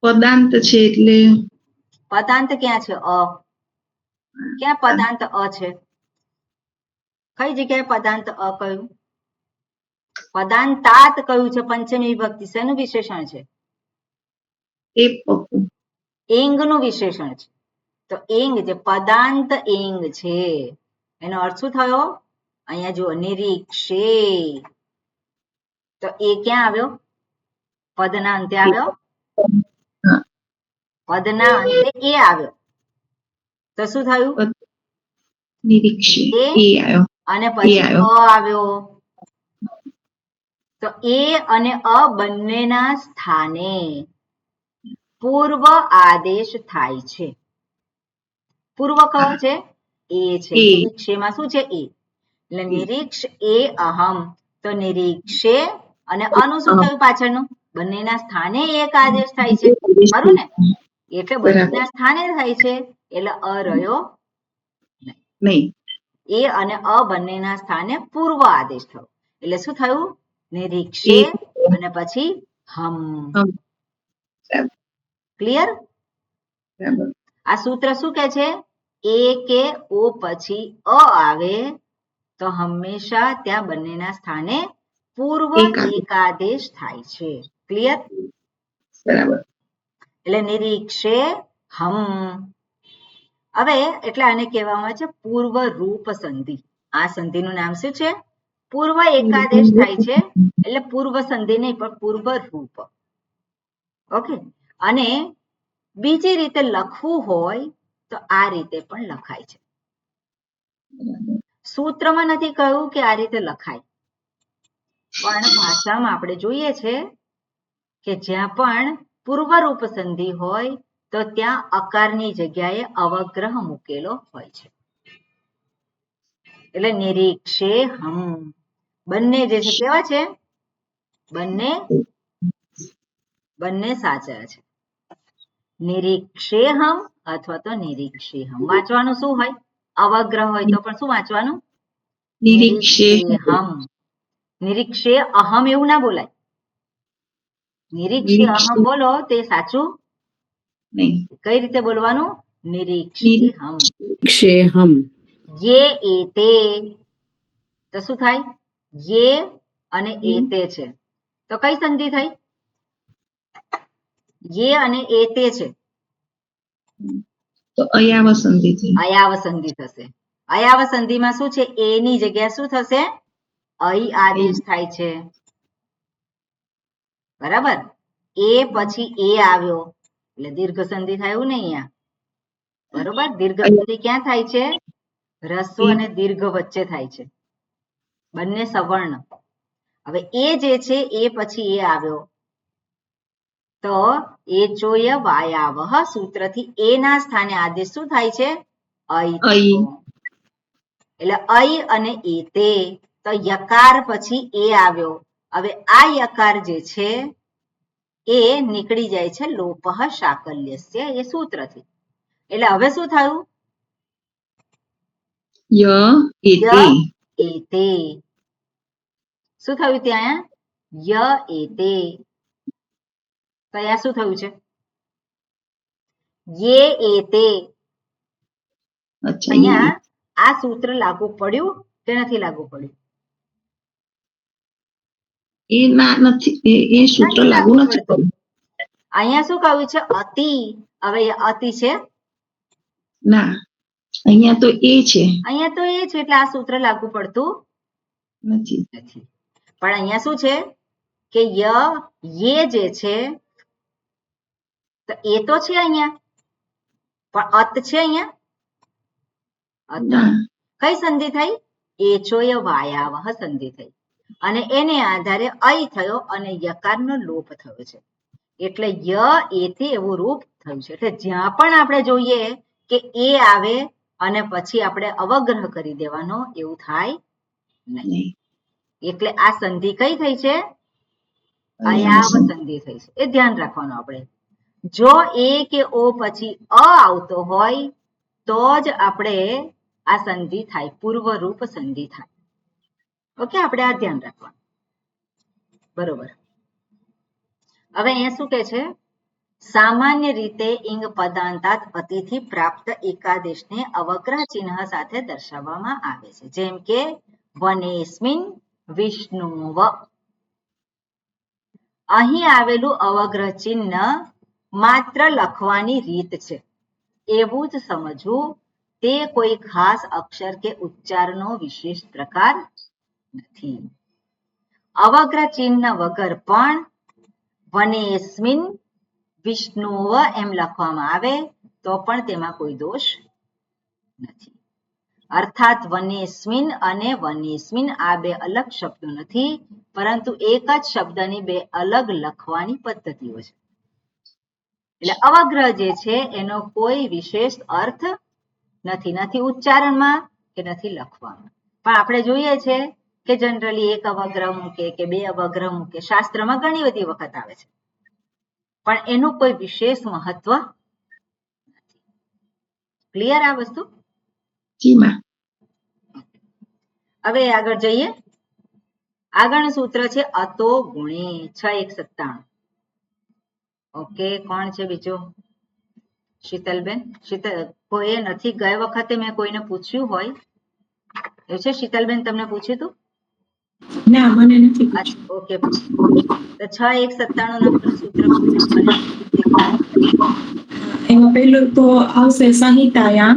પદાંત છે એટલે પદાંત ક્યાં છે? અ. ક્યાં પદાંત અ છે? કઈ જગ્યાએ પદાંત અ કયું? પદાંતાત કયું છે? પંચમી વિભક્તિ શેનું વિશેષણ છે? એ પપ્પુ એંગનું વિશેષણ છે. તો એંગ જે પદાંત એંગ છે એનો અર્થ શું થયો? અહીંયા જુઓ નિરીક્ષે. તો એ ક્યાં આવ્યો? પદના અંતે આવ્યો. પદના અંતે એ આવ્યો તો શું થયું? નિરીક્ષે એ એ આવ્યો અને એ પછી આવ્યો અ આવ્યો. તો એ અને અ બંનેના સ્થાને પૂર્વ આદેશ થાય છે. પૂર્વ કયો છે? એ છે. એ. નિરીક્ષેમાં શું છે? એ. એટલે નિરીક્ષ એ અહમ. તો નિરીક્ષે અને અનું શું થયું પાછળનું? બંનેના સ્થાને એક આદેશ થાય છે. ખરું ને? એટલે બંનેના સ્થાને થાય છે એટલે અ રહ્યો નહીં. એ અને અ બંનેના સ્થાને પૂર્વ આદેશ થયો એટલે શું થયું? નિરીક્ષે અને પછી હમ. ક્લિયર? આ સૂત્ર શું કે છે? એ કે ઓ પછી અ આવે તો હંમેશા ત્યાં બંનેના સ્થાને પૂર્વ એકાદેશ થાય છે. ક્લિયર? બરાબર. એટલે નિરીક્ષે હમ. હવે એટલે આને કહેવામાં આવે છે પૂર્વ રૂપ સંધિ. આ સંધિનું નામ શું છે? પૂર્વ એકાદેશ થાય છે એટલે પૂર્વ સંધિ નહીં પણ પૂર્વ રૂપ. ઓકે. અને બીજી રીતે લખવું હોય તો આ રીતે પણ લખાય છે. સૂત્રમાં નથી કહ્યું કે આ રીતે લખાય પણ ભાષામાં આપણે જોઈએ છે કે જ્યાં પણ પૂર્વરૂપ સંધિ હોય તો ત્યાં અકારની જગ્યાએ અવગ્રહ મૂકેલો હોય છે. એટલે નિરીક્ષે હમ. બંને જે છે કેવા છે? બંને સાચા છે. નિરીક્ષેહમ અથવા તો નિરીક્ષેહમ. વાંચવાનું શું હોય? અવગ્રહ હોય તો પણ શું વાંચવાનું? નિરીક્ષેહમ. નિરીક્ષે અહમ એવું ના બોલાય. નિરીક્ષે અહમ બોલો તે સાચું નહીં. કઈ રીતે બોલવાનું? નિરીક્ષેહમ. ક્ષેહમ. યે એતે તો શું થાય? યે અને એતે છે તો કઈ સંધિ થઈ? યે અને એતે છે તો અયાવ સંધિ છે. અયાવ સંધિ થશે. અયાવ સંધિમાં શું છે? એ ની જગ્યાએ શું થશે? અઈ આદેશ થાય છે. બરાબર? એ પછી એ આવ્યો એટલે દીર્ઘ સંધિ થયું ને અહીંયા. બરોબર? દીર્ઘ સંધિ ક્યાં થાય છે? રસ્વ અને દીર્ઘ વચ્ચે થાય છે. બંને સવર્ણ. હવે એ જે છે એ પછી એ આવ્યો તો એ ચોય વાયાવહ સૂત્રથી એ ના સ્થાને આદેશ શું થાય છે? અઈ થયો. એટલે અઈ અને એતે તો યકાર પછી એ આવ્યો. હવે આ યકાર જે છે એ નીકળી જાય છે લોપઃ શાકલ્યસ્ય એ સૂત્રથી. એટલે હવે શું થયું? ય એતે. શું થયું ત્યાં? ય એતે. તો અહીંયા શું થયું છે? યે એતે. અહીંયા આ સૂત્ર લાગુ પડ્યું કે નથી લાગુ પડ્યું? એ ના નથી એ સૂત્ર નથી લાગુ લાગુ નથી પડતું. પડતું. અહીંયા શું કહ્યું છે? અતિ. હવે એ અતિ છે? ના, અહીંયા તો એ છે, અહીંયા તો એ છે એટલે આ સૂત્ર લાગુ પડતું નથી. નથી. પણ અહીંયા શું છે કે યે જે છે તો એ તો છે અહીંયા, પણ અત છે અહીંયા? અત. ના, કઈ સંધિ થઈ? એચોય વાયાવહ સંધિ થઈ અને એને આધારે અય થયો અને યકારનો લોપ થયો છે. એટલે ય એથી એવું રૂપ થયું છે. એટલે જ્યાં પણ આપણે જોઈએ કે એ આવે અને પછી આપણે અવગ્રહ કરી દેવાનો, એવું થાય નહીં. નહીં. એટલે આ સંધિ કઈ થઈ છે? અયાવ સંધિ થઈ છે. એ ધ્યાન રાખવાનું આપણે. જો એ કે ઓ પછી અ આવતો હોય તો જ આપણે આ સંધિ થાય, પૂર્વરૂપ સંધિ થાય. ઓકે, આપણે આ ધ્યાન રાખવાનું. બરોબર. હવે અહીંયા શું કે છે? સામાન્ય રીતે ઇંગ પદાંતાત અતિથી પ્રાપ્ત એકાદેશને અવગ્રહ ચિહ્ન સાથે દર્શાવવામાં આવે છે. જેમ કે વનેસ્મિન વિષ્ણુવ. અહીં આવેલું અવગ્રહ ચિહ્ન માત્ર લખવાની રીત છે એવું જ સમજવું. તે કોઈ ખાસ અક્ષર કે ઉચ્ચારનો વિશેષ પ્રકાર નથી. અવગ્રહ ચિહ્ન વગર પણ વનેસ્મિન વિષ્ણુવ એમ લખવામાં આવે તો પણ તેમાં કોઈ દોષ નથી. અર્થાત વનેસ્મિન અને વનેસ્મિન આ બે અલગ શબ્દો નથી, પરંતુ એક જ શબ્દની બે અલગ લખવાની પદ્ધતિઓ છે. એટલે અવગ્રહ જે છે એનો કોઈ વિશેષ અર્થ નથી, નથી ઉચ્ચારણમાં કે નથી લખવામાં. પણ આપણે જોઈએ છે કે જનરલી એક અવગ્રહ મૂકે કે બે અવગ્રહ મૂકે, શાસ્ત્રમાં ઘણી બધી વખત આવે છે, પણ એનું કોઈ વિશેષ મહત્વ નથી. ક્લિયર આ વસ્તુ? જીમાં. હવે આગળ જઈએ. આગળનું સૂત્ર છે અતો ગુણે 6:197. ઓકે, કોણ છે બીજો? શીતલબેન. શીતલ, કોઈ નથી? ગઈ વખતે મેં કોઈને પૂછ્યું હોય એવું છે? શીતલબેન તમને પૂછ્યું હતું? ના, મને નથી પૂછ્યું. ઓકે, તો 6:197 નંબરનું સૂત્ર મને દેખાડો. એમાં પહેલું તો આવશે સંહિતાયા,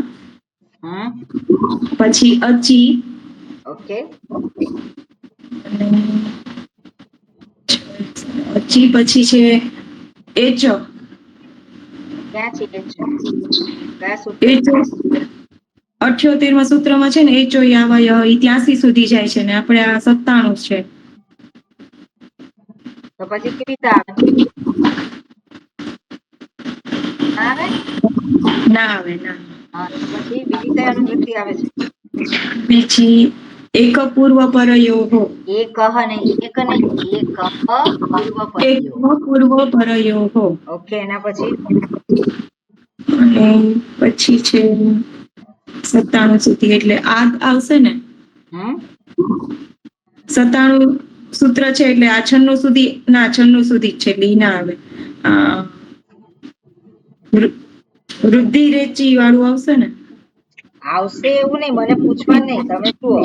પછી અચી, ઓકે, અને અચી પછી છે એચ. ક્યાં છે એ છે? કયા સૂત્ર? એચ 78માં સૂત્રમાં છે ને એચો યાવય ઈ 83 સુધી જાય છે ને આપણે આ 97 છે. તો પછી કેવી રીતે આવે? આવે? ના આવે, ના. હા, તો પછી બીજી કઈ અનુવૃત્તિ આવે છે? બીજી એક પૂર્વ પરયો, એક નહીં, એક નહીં, એક પૂર્વ એક પરયો. પૂર્વ પરયો. ઓકે, એના પછી અને પછી છે 97 સુધી, એટલે આ આવશે ને 97 સૂત્ર છે એટલે આ 96 સુધી, ના 96 સુધી જ છે એટલે ઈ ના આવે. વૃદ્ધિ રેચી વાળું આવશે ને? આવશે એવું નહીં, મને પૂછવાનું નહીં, તમે જુઓ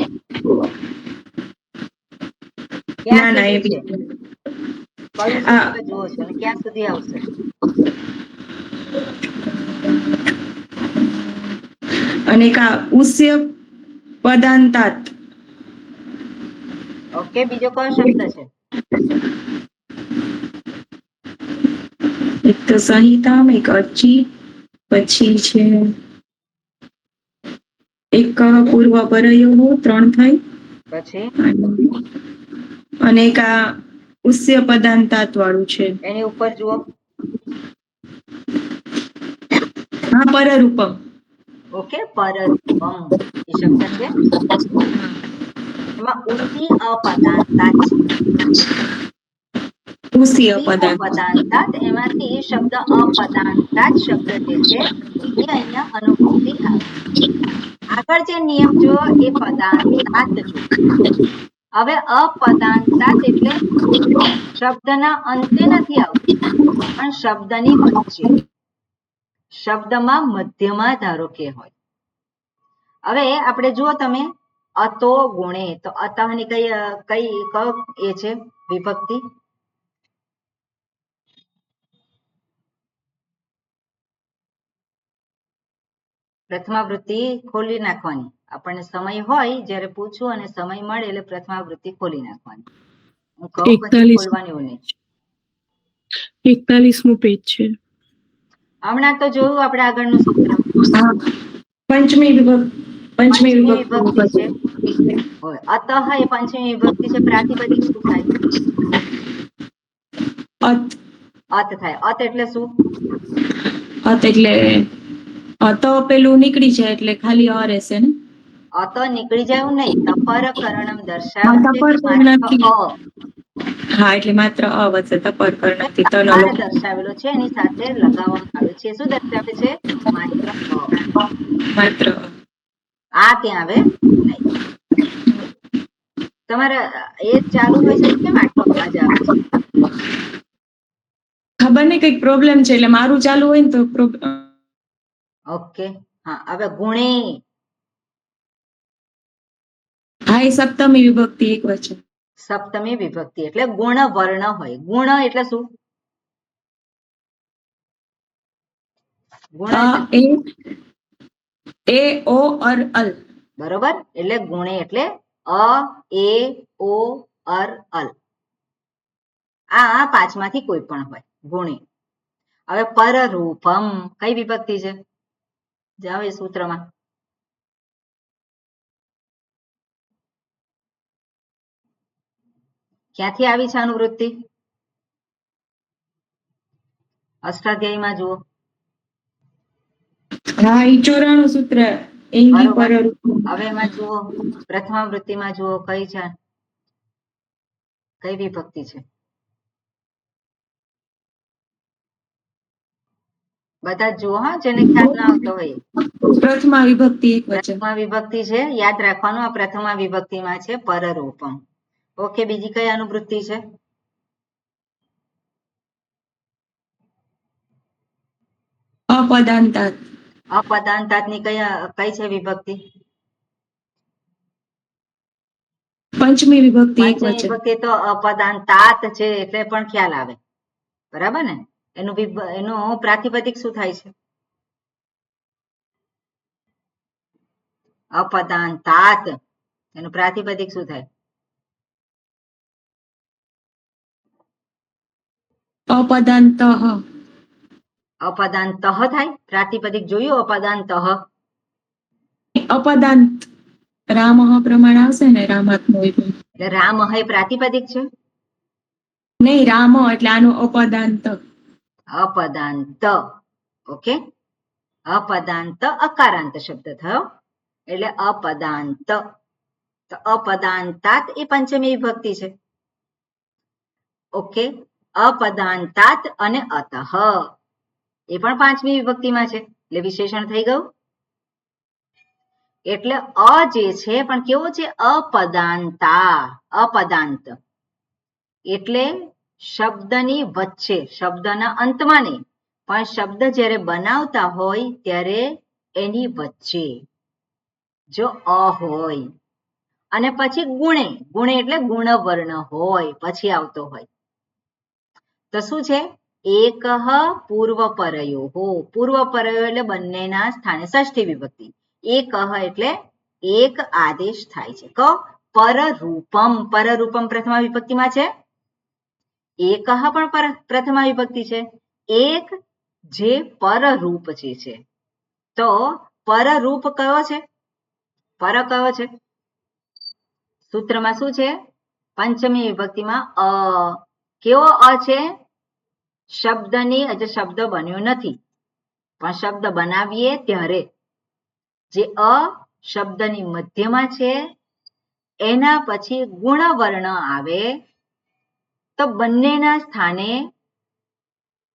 ક્યાં ના, એ સુધી છે, કયું આ સૂત્ર જુઓ છો અને ક્યાં સુધી આવશે? અને કા ઉસ્ય પદાંતાત. ઓકે, બીજો કયો શબ્દ છે? એક તો સંહિતા, એક અચી, પછી છે એક પૂર્વ પરયો 3 થાય, પછી અને એક આ ઉસ્ય પદાંતાત વાળું છે. એની ઉપર જુઓ. હા, પરરૂપમ. ઓકે, પરરૂપમ એ શબ્દ છે. એમાં ઉસી અપદાંતાત છે. ઉસ્ય પદાંત. અપદાંતાત, એમાંથી શબ્દ અપદાંતાત શબ્દ જે છે એ અહીંયા અનુવૃત્તિ આવે. આગળ જે નિયમ જો એ પદાંતાત જો. હવે અપદાંતાત એટલે શબ્દના અંતે નથી આવતું, પણ શબ્દની વચ્ચે, શબ્દમાં મધ્યમાં ધારો કે હોય. હવે આપણે જુઓ તમે અતો ગુણે, તો અતઃની કઈ એ છે વિભક્તિ? પ્રથમાવૃત્તિ ખોલી નાખવાની. આપણને સમય હોય જ્યારે પૂછું અને સમય મળે એટલે પ્રથમાવૃત્તિ ખોલી નાખવાની. હું કહું પછી 41 ખોલવાની એવું નહીં. 41મું પેજ છે. હમણાં તો જોયું આપણે આગળનું સૂત્ર. હા. પંચમી પંચમી વિભક્તિ છે. હોય અતઃ એ પંચમી વિભક્તિ છે. પ્રાતિપદિક શું થાય? અત અત થાય. અત એટલે શું? અત એટલે અત પેલું નીકળી જાય એટલે ખાલી અ રહેશે ને? અત નીકળી જાય એવું નહીં. તપર કરણમ દર્શાવે છે તપર કે માત્ર કર્ણથી. અ હા એટલે માત્ર અ વધશે તપર કર્ણથી તનો આર લોપ. દર્શાવેલો છે એની સાથે લગાવવામાં આવે છે. શું દર્શાવે છે? માત્ર અ. માત્ર અ. આ ત્યાં આવે નહીં. તમારે એ ચાલુ હોય છે તો કેમ આટલો અવાજ આવે છે? ખબર નહીં કઈક પ્રોબ્લેમ છે એટલે મારું ચાલુ હોય ને તો ઓકે. હા હવે ગુણે. હા એ સપ્તમી વિભક્તિ એક વચન. સપ્તમી વિભક્તિ એટલે ગુણ વર્ણ હોય. ગુણ એટલે શું? ગુણ અ એટલે એ ઓ અર અલ. બરોબર. એટલે ગુણે એટલે અ એ ઓ અર અલ. આ પાંચમાંથી કોઈ પણ હોય ગુણે. હવે પરરૂપમ કઈ વિભક્તિ છે? જાઓ એ સૂત્રમાં. ક્યાંથી આવી છે અનુવૃત્તિ? અષ્ટાધ્યાયીમાં જુઓ. હા ઈ 94 સૂત્ર એંગી બરોબર. પરરૂપ. હવે એમાં જુઓ પ્રથમાવૃત્તિમાં જુઓ કઈ છે? કઈ વિભક્તિ છે? બધા જ જુઓ હા, જેને ખ્યાલ ના આવતો હોય. પ્રથમા વિભક્તિ એક વચન. પ્રથમા વિભક્તિ છે. યાદ રાખવાનું આ પ્રથમા વિભક્તિમાં છે પરરૂપમ. ઓકે. બીજી કઈ અનુવૃત્તિ છે? અપદાંતાત. અપદાંતાતની કઈ છે વિભક્તિ? પંચમી વિભક્તિ એક પંચમી વચન. વિભક્તિ તો અપદાંતાત છે એટલે પણ ખ્યાલ આવે. બરાબર ને? એનું પ્રાતિપદિક શું થાય છે? અપદાંતાત. એનું પ્રાતિપદિક શું થાય? અપદાંતઃ. અપદાંતઃ થાય. પ્રાતિપદિક જોયું અપદાંતઃ. અપદાંત રામઃ પ્રમાણ આવશે ને રામાત્મો વિભક્તિ. એટલે રામ હે પ્રાતિપદિક છે. નહીં રામ એટલે આનું અપદાંત. અપદાંત. ઓકે. અપદાંત અકારાંત શબ્દ થયો એટલે અપદાંત. તો અપદાંતાત એ પંચમી વિભક્તિ છે. ઓકે. અપદાંતાત અને અતઃ એ પણ પાંચમી વિભક્તિમાં છે એટલે વિશેષણ થઈ ગયું. એટલે અ જે છે પણ કેવો છે? અપદાંતા. અપદાંત એટલે શબ્દની વચ્ચે, શબ્દના અંતમાં નહીં પણ શબ્દ જ્યારે બનાવતા હોય ત્યારે એની વચ્ચે જો અ હોય અને પછી ગુણે. ગુણે એટલે ગુણવર્ણ હોય પછી આવતો હોય. તો શું છે? એકઃ પૂર્વપરયોઃ. પૂર્વપરયો એટલે બંનેના સ્થાને ષષ્ઠી વિભક્તિ. એકઃ એટલે એક આદેશ થાય છે. કહો પરરૂપમ. પરરૂપમ પ્રથમા વિભક્તિમાં છે. એકઃ પણ પ્રથમા વિભક્તિ છે. એક જે પરરૂપ જે છે. તો પરરૂપ કયો છે? પર કયો છે? સૂત્રમાં શું છે? પંચમી વિભક્તિમાં અ. કેવો અ છે? શબ્દની હજુ શબ્દ બન્યો નથી પણ શબ્દ બનાવીએ ત્યારે જે અ શબ્દની મધ્યમાં છે એના પછી ગુણવર્ણ આવે તો બંનેના સ્થાને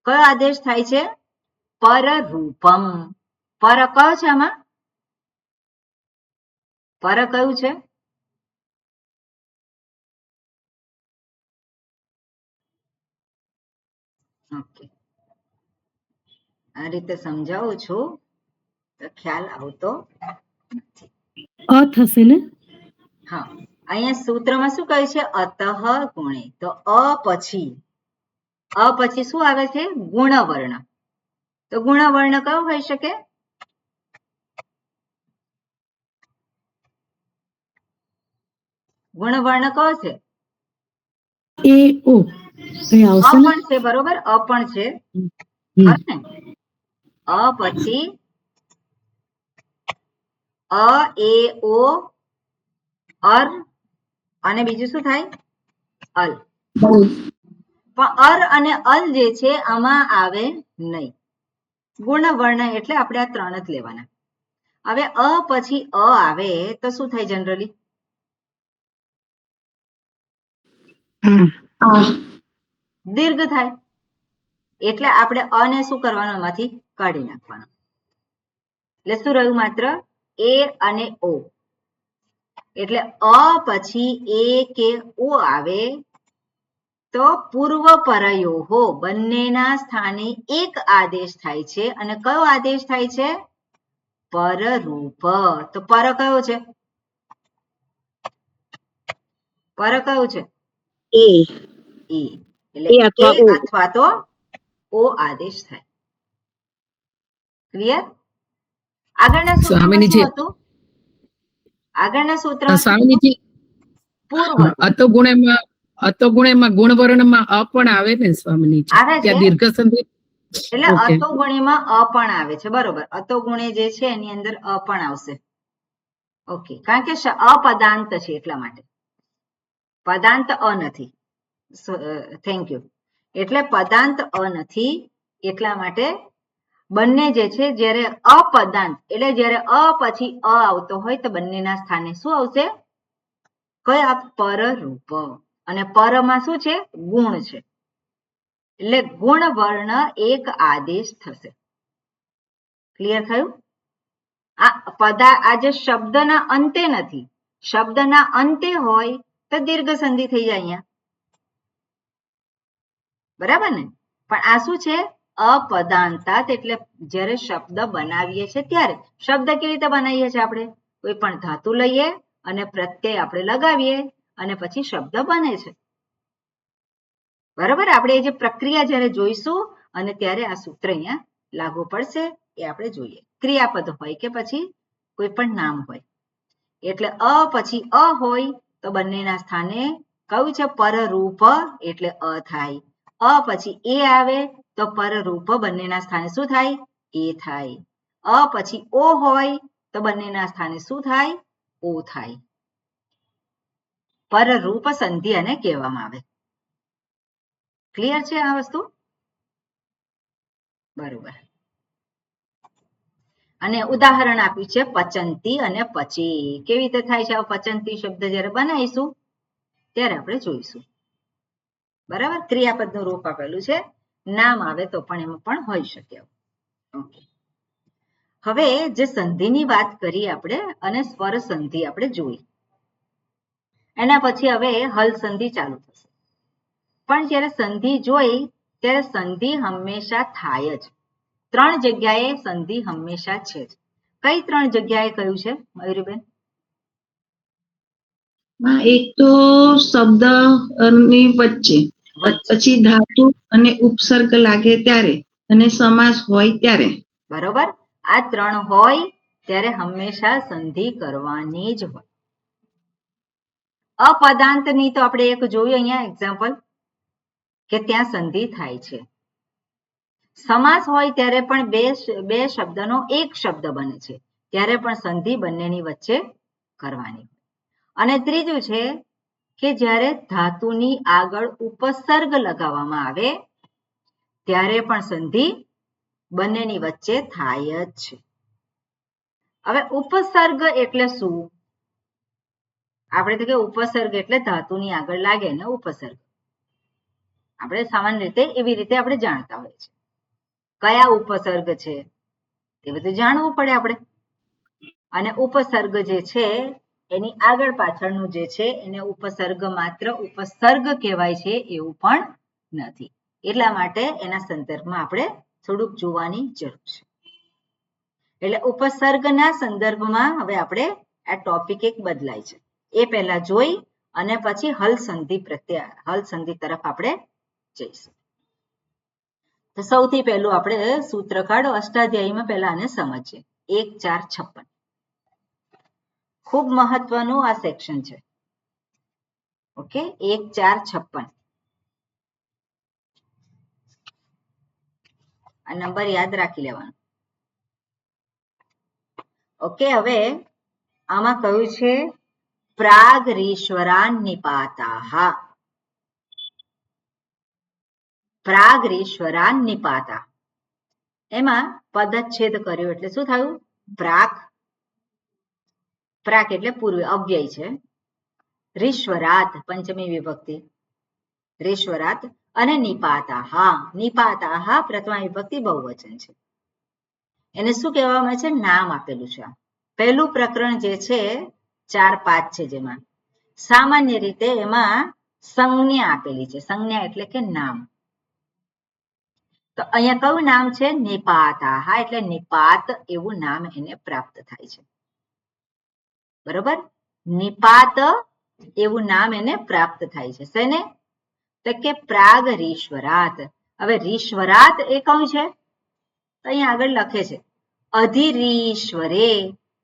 કયો આદેશ થાય છે? પરરૂપમ. પર કયો છે આમાં? પર કયું છે? ઓકે. આ રીતે સમજાવું છું તો ખ્યાલ આવતો નથી. અ થશે ને? હા. અહીંયા સૂત્રમાં શું કહ્યું છે? અતઃ ગુણે. તો અ પછી શું આવે છે? ગુણવર્ણ. તો ગુણવર્ણ કયો હોઈ શકે? ગુણવર્ણ કયો છે? એ ઓ કઈ આવશે ને? પણ છે, બરોબર, અ પણ છે. ને અ પછી અ, એ, ઓ, અર અને બીજું શું થાય? અલ. પણ અર અને અલ જે છે આમાં આવે નહીં. ગુણવર્ણ એટલે આપણે આ 3 જ લેવાના. હવે અ પછી અ આવે તો શું થાય? જનરલી દીર્ઘ થાય. એટલે આપણે અ ને શું કરવાનું? એમાંથી કાઢી નાખવાનું. એટલે શું રહ્યું? માત્ર એ અને ઓ. એટલે અ પછી એ કે ઓ આવે તો પૂર્વ પરયોહો બંનેના સ્થાને એક આદેશ થાય છે. અને કયો આદેશ થાય છે? પરરૂપ. તો પર કયો છે? પર કયું છે? એ એટલે એ અથવા એ ઓ. અથવા તો ઓ આદેશ થાય. ક્લિયર? આગળના સૂત્રમાં સ્વામીજી શું હતું? આગળના સૂત્રમાં સ્વામીજી પૂર્વ અતોગુણેમાં ગુણવર્ણમાં અ પણ આવે ને સ્વામીજી? આવે છે. ત્યાં દીર્ઘ સંધિ. એટલે ઓકે. અતોગુણેમાં અ પણ આવે છે, બરોબર. અતોગુણે જે છે એની અંદર અ પણ આવશે. ઓકે, કારણ કે અપદાંત છે એટલા માટે. પદાંત અ નથી. Thank you. એટલે પદાંત અ નથી એટલા માટે બંને જે છે જ્યારે અપદાંત એટલે જ્યારે અ પછી અ આવતો હોય તો બંનેના સ્થાને શું આવશે? કયા? પરરૂપ. અને પરમાં શું છે? ગુણ છે. એટલે ગુણવર્ણ એક આદેશ થશે. ક્લિયર થયું? આ જે શબ્દના અંતે નથી. શબ્દના અંતે હોય તો દીર્ઘ સંધિ થઈ જાય અહીંયા. બરાબર ને? પણ આ શું છે? અપદાંતાત. એટલે જ્યારે શબ્દ બનાવીએ છીએ ત્યારે. શબ્દ કેવી રીતે બનાવીએ છીએ આપણે? કોઈ પણ ધાતુ લઈએ અને પ્રત્યય આપણે લગાવીએ અને પછી શબ્દ બને છે. બરાબર? આપણે એ જે પ્રક્રિયા જ્યારે જોઈશું અને ત્યારે આ સૂત્ર અહીંયા લાગુ પડશે એ આપણે જોઈએ. ક્રિયાપદ હોય કે પછી કોઈ પણ નામ હોય. એટલે અ પછી અ હોય તો બંનેના સ્થાને કયું છે? પરરૂપ. એટલે અ થાય. અ પછી એ આવે તો પરરૂપ બંનેના સ્થાને શું થાય? એ થાય. અ પછી ઓ હોય તો બંનેના સ્થાને શું થાય? ઓ થાય. પરરૂપ સંધિ આને કહેવામાં આવે. ક્લિયર છે આ વસ્તુ? બરોબર. અને ઉદાહરણ આપ્યું છે પચંતી અને પચી. કેવી રીતે થાય છે? પચંતી શબ્દ જ્યારે બનાવીશું ત્યારે આપણે જોઈશું. બરાબર? ક્રિયાપદનું રૂપ આપેલું છે. નામ આવે તો પણ એમાં પણ હોઈ શકે. ઓકે. હવે જે સંધિની વાત કરી આપણે અને સ્વર સંધિ આપણે જોઈ. એના પછી હવે હલ સંધિ ચાલુ થશે. પણ જ્યારે સંધિ જોઈ ત્યારે સંધિ હંમેશા થાય જ. 3 જગ્યાએ સંધિ હંમેશા છે જ. કઈ 3 જગ્યાએ કહ્યું છે મયુરીબેન? એક તો શબ્દ ની વચ્ચે, પછી ધાતુ અને ઉપસર્ગ લાગે ત્યારે અને સમાસ હોય ત્યારે. બરોબર? આ 3 હોય ત્યારે હંમેશા સંધિ કરવાની જ હોય. અપદાંતની તો આપણે એક જોયું અહીંયા એક્ઝામ્પલ કે ત્યાં સંધિ થાય છે. સમાસ હોય ત્યારે પણ બે શબ્દનો એક શબ્દ બને છે ત્યારે પણ સંધિ બંનેની વચ્ચે કરવાની. અને ત્રીજું છે કે જ્યારે ધાતુની આગળ ઉપસર્ગ લગાવવામાં આવે ત્યારે પણ સંધિ બંનેની વચ્ચે થાય જ છે. હવે ઉપસર્ગ એટલે શું? આપણે તો કે ઉપસર્ગ એટલે ધાતુની આગળ લાગે ને ઉપસર્ગ. આપણે સામાન્ય રીતે એવી રીતે આપણે જાણતા હોઈએ છીએ. કયા ઉપસર્ગ છે એ બધું જાણવું પડે આપણે. અને ઉપસર્ગ જે છે એની આગળ પાછળનું જે છે એને ઉપસર્ગ માત્ર ઉપસર્ગ કહેવાય છે એવું પણ નથી. એટલા માટે એના સંદર્ભમાં આપણે થોડુંક જોવાની જરૂર છે. એટલે ઉપસર્ગના સંદર્ભમાં હવે આપણે આ ટોપિક એક બદલાય છે. એ પહેલા જોઈ અને પછી હલ સંધિ તરફ આપણે જઈશું. તો સૌથી પહેલું આપણે સૂત્ર કાઢો અષ્ટાધ્યાયીમાં પહેલા આને સમજીએ. 1 4 56 ખૂબ મહત્વનું આ સેક્શન છે. ઓકે, 1 4 56 આ નંબર યાદ રાખી લેવાનો. ઓકે, હવે આમાં કહ્યું છે પ્રાગરીશ્વરાન નિપાતા. પ્રાગરીશ્વરાન નિપાતા એમાં પદચ્છેદ કર્યો એટલે શું થયું? પ્રાક. પ્રાક એટલે પૂર્વ અવ્યય છે. રીશ્વરાત પંચમી વિભક્તિ રીશ્વરાત અને નિપાતા. નિપાતા પ્રથમા વિભક્તિ બહુવચન છે. એને શું કહેવામાં છે? નામ આપેલું છે. પહેલું પ્રકરણ જે છે 4 5 છે જેમાં સામાન્ય રીતે એમાં સંજ્ઞા આપેલી છે. સંજ્ઞા એટલે કે નામ. તો અહીંયા કયું નામ છે? નિપાતા. એટલે નિપાત એવું નામ એને પ્રાપ્ત થાય છે. બરોબર, નિપાત એવું નામ એને પ્રાપ્ત થાય છે. શેને? તો કે પ્રાગ રીશ્વરાત. હવે રીશ્વરાત એ કયું છે? તો અહીંયા આગળ લખે છે અધિરીશ્વરે.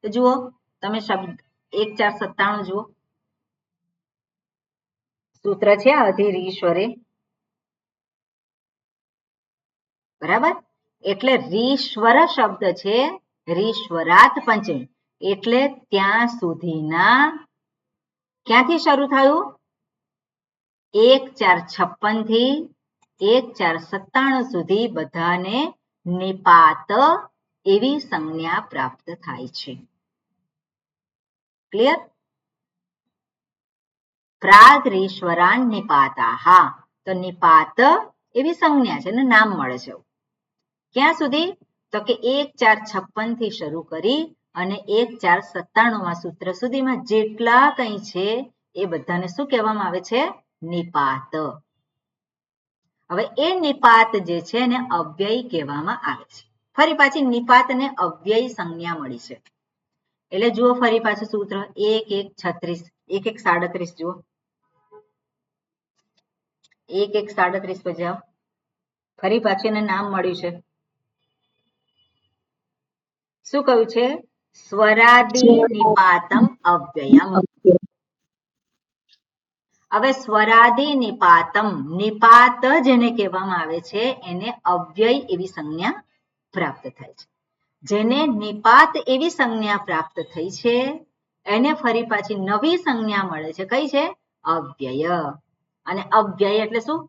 તો જુઓ તમે શબ્દ 1 4 97 જુઓ, સૂત્ર છે અધિરીશ્વરે. બરાબર, એટલે રીશ્વર શબ્દ છે રીશ્વરાત પંચમી એટલે ત્યાં સુધીના ક્યાંથી શરૂ થયું? 1 4 56 થી 1 4 97 સુધી બધાને નિપાત એવી સંજ્ઞા પ્રાપ્ત થાય છે. ક્લિયર? પ્રાગરીશ્વરાન નિપાતા. તો નિપાત એવી સંજ્ઞા છે ને નામ મળે છે. ક્યાં સુધી? તો કે 1 4 56 થી શરૂ કરી અને 1 4 97 સૂત્ર સુધીમાં જેટલા કંઈ છે એ બધાને શું કહેવામાં આવે છે? નિપાત. હવે એ નિપાત જે છે એને અવ્યય કહેવામાં આવે છે. ફરી પાછી નિપાતને અવ્યય સંજ્ઞા મળી છે. એટલે જુઓ ફરી પાછું સૂત્ર 1 1 36 1 1 37 જુઓ, 1 1 37 પર જાઓ. ફરી પાછું એને નામ મળ્યું છે. શું કહ્યું છે? સ્વરાદિ નિપાતમ અવ્યયમ. હવે સ્વરાદિ નિપાતમ, નિપાત જેને કહેવામાં આવે છે એને અવ્યય એવી સંજ્ઞા પ્રાપ્ત થાય છે. જેને નિપાત એવી સંજ્ઞા પ્રાપ્ત થઈ છે એને ફરી પાછી નવી સંજ્ઞા મળે છે. કઈ છે? અવ્યય. અને અવ્યય એટલે શું?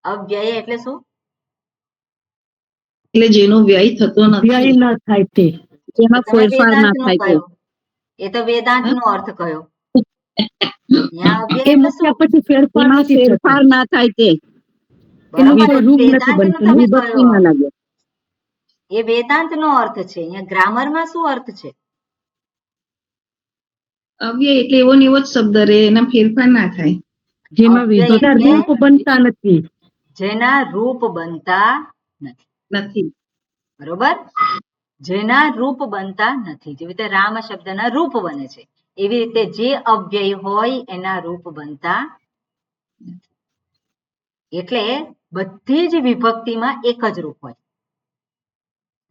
અવ્યય એટલે શું? એટલે જેનો વ્યય થતો નથી. વ્યય ન થાય તે, જેમાં ફેરફાર ના થાય તે. એ તો વેદાંત નો અર્થ કયો? એ મૂક્યા પછી ફેરફાર નથી થતો. ફેરફાર ના થાય તે. બરોબર, રૂપ નથી વેદાંત નો બનતું, તમે વિભક્તિ કયો? ના લાગે. એ વેદાંત નો અર્થ છે. અહીંયા ગ્રામરમાં શું અર્થ છે? અવ્યય એટલે એવો ને એવો જ શબ્દ રહે, એના ફેરફાર ના થાય. જેમાં અવ્યય વિભક્તિ એટલે રૂપ બનતા નથી. જેના રૂપ બનતા નથી. બરોબર, જેના રૂપ બનતા નથી. જેવી રીતે રામ શબ્દના રૂપ બને છે એવી રીતે જે અવ્યય હોય એના રૂપ બનતા નથી. એટલે બધી જ વિભક્તિમાં એક જ રૂપ હોય.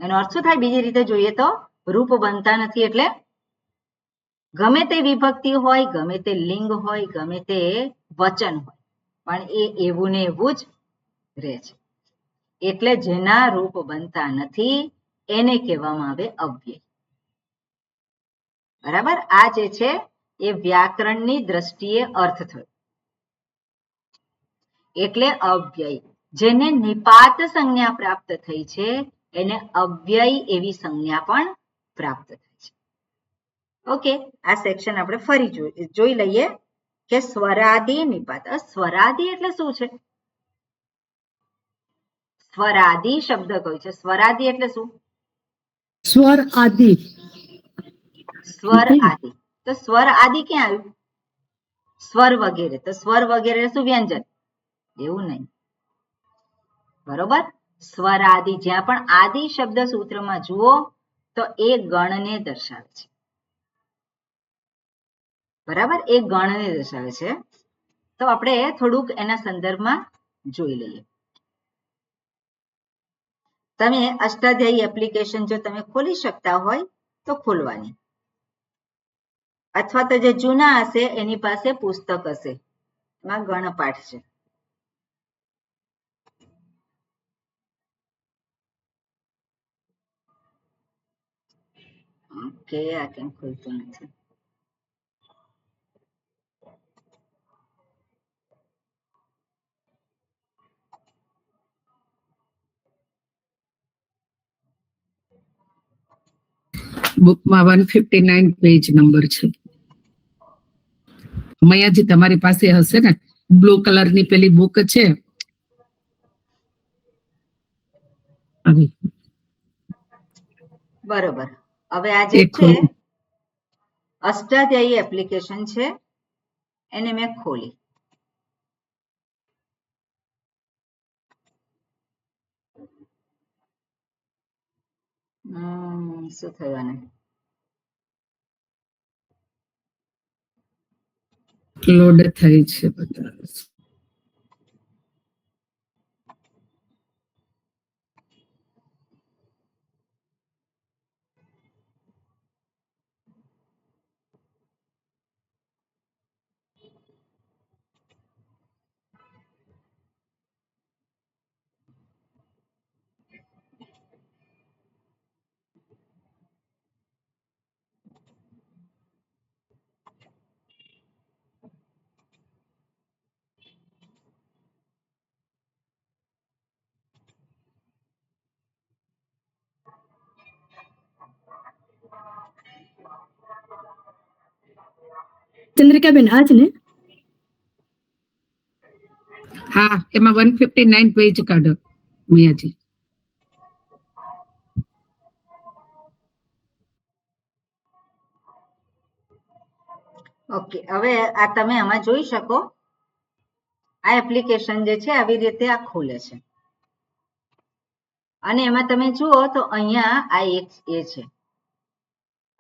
એનો અર્થ શું થાય? બીજી રીતે જોઈએ તો રૂપ બનતા નથી એટલે ગમે તે વિભક્તિ હોય, ગમે તે લિંગ હોય, ગમે તે વચન હોય, પણ એ એવું ને એવું જ રહે છે. એટલે જેના રૂપ બનતા નથી એને કહેવામાં આવે અવ્યય. બરાબર, આ જે છે એ વ્યાકરણની દ્રષ્ટિએ અર્થ થયો. એટલે અવ્યય જેને નિપાત સંજ્ઞા પ્રાપ્ત થઈ છે એને અવ્યય એવી સંજ્ઞા પણ પ્રાપ્ત થાય છે. ઓકે, આ સેક્શન આપણે ફરી જોઈ લઈએ કે સ્વરાદિ નિપાત. સ્વરાદિ એટલે શું છે? સ્વરાદિ શબ્દ કયો છે? સ્વરાદિ એટલે શું? સ્વર આદિ. સ્વર આદિ. તો સ્વર આદિ ક્યાં આવ્યું? સ્વર વગેરે. તો સ્વર વગેરે શું? વ્યંજન. એવું નહીં. બરોબર, સ્વર આદિ જ્યાં પણ આદિ શબ્દ સૂત્રમાં જુઓ તો એ ગણને દર્શાવે છે. બરાબર, એ ગણને દર્શાવે છે. તો આપણે થોડુંક એના સંદર્ભમાં જોઈ લઈએ. તમે અષ્ટાધ્યાયી એપ્લિકેશન જો તમે ખોલી શકતા હોય તો ખોલવાની, અથવા તો જે જૂના હશે એની પાસે પુસ્તક હશે, એમાં ગણપાઠ છે. ઓકે, આ કેમ ખોલતું નથી? બુકમાં 159 પેજ નંબર છે. મયાજી તમારી પાસે હશે ને, બ્લુ કલરની પેલી બુક છે. બરોબર, હવે આ જે છે અષ્ટાધ્યાયી એપ્લિકેશન છે એને મેં ખોલી. શું થયું આને? લોડ થઈ છે બધા. ચંદ્રિકાબેન આજ ને? હા, એમાં 159 પેજ કાઢો મયાજી. ઓકે, હવે આ તમે આમાં જોઈ શકો, આ એપ્લિકેશન જે છે આવી રીતે આ ખુલે છે અને એમાં તમે જુઓ તો અહીંયા આ એક એ છે,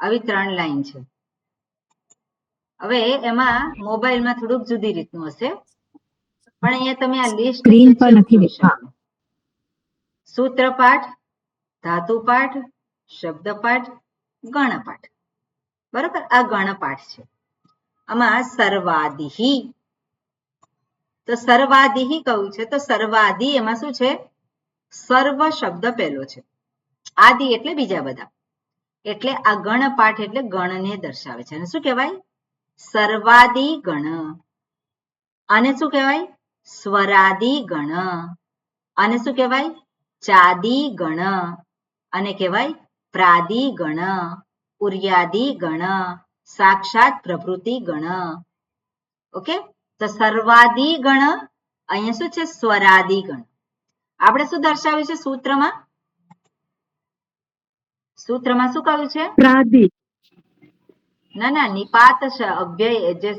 આવી 3 લાઈન છે. હવે એમાં મોબાઈલમાં થોડુંક જુદી રીતનું હશે, પણ અહીંયા તમે આ લિસ્ટ સ્ક્રીન જે પર છે નથી જોઈ દેખા. શકો. સૂત્રપાઠ, ધાતુપાઠ, શબ્દપાઠ, ગણપાઠ. બરોબર, આ ગણપાઠ છે. આમાં સર્વાદિહી, તો સર્વાદિહી કયું છે? તો સર્વાદિ એમાં શું છે? સર્વ શબ્દ પહેલો છે, આદિ એટલે બીજા બધા, એટલે આ ગણપાઠ એટલે ગણને દર્શાવે છે. અને શું કહેવાય? સર્વાદિ ગણ. આને શું કહેવાય? સ્વરાદિ ગણ. આને શું કહેવાય? ચાદી ગણ. અને કહેવાય પ્રાદિ ગણ, ઉર્યાદિ ગણ, સાક્ષાત પ્રભૃતિ ગણ. ઓકે, તો સર્વાદિ ગણ, અહીંયા શું છે? સ્વરાદિ ગણ. આપણે શું દર્શાવ્યું છે સૂત્રમાં? સૂત્રમાં શું કહ્યું છે? પ્રાદિ. ના ના, નિપાત અવ્યય, જે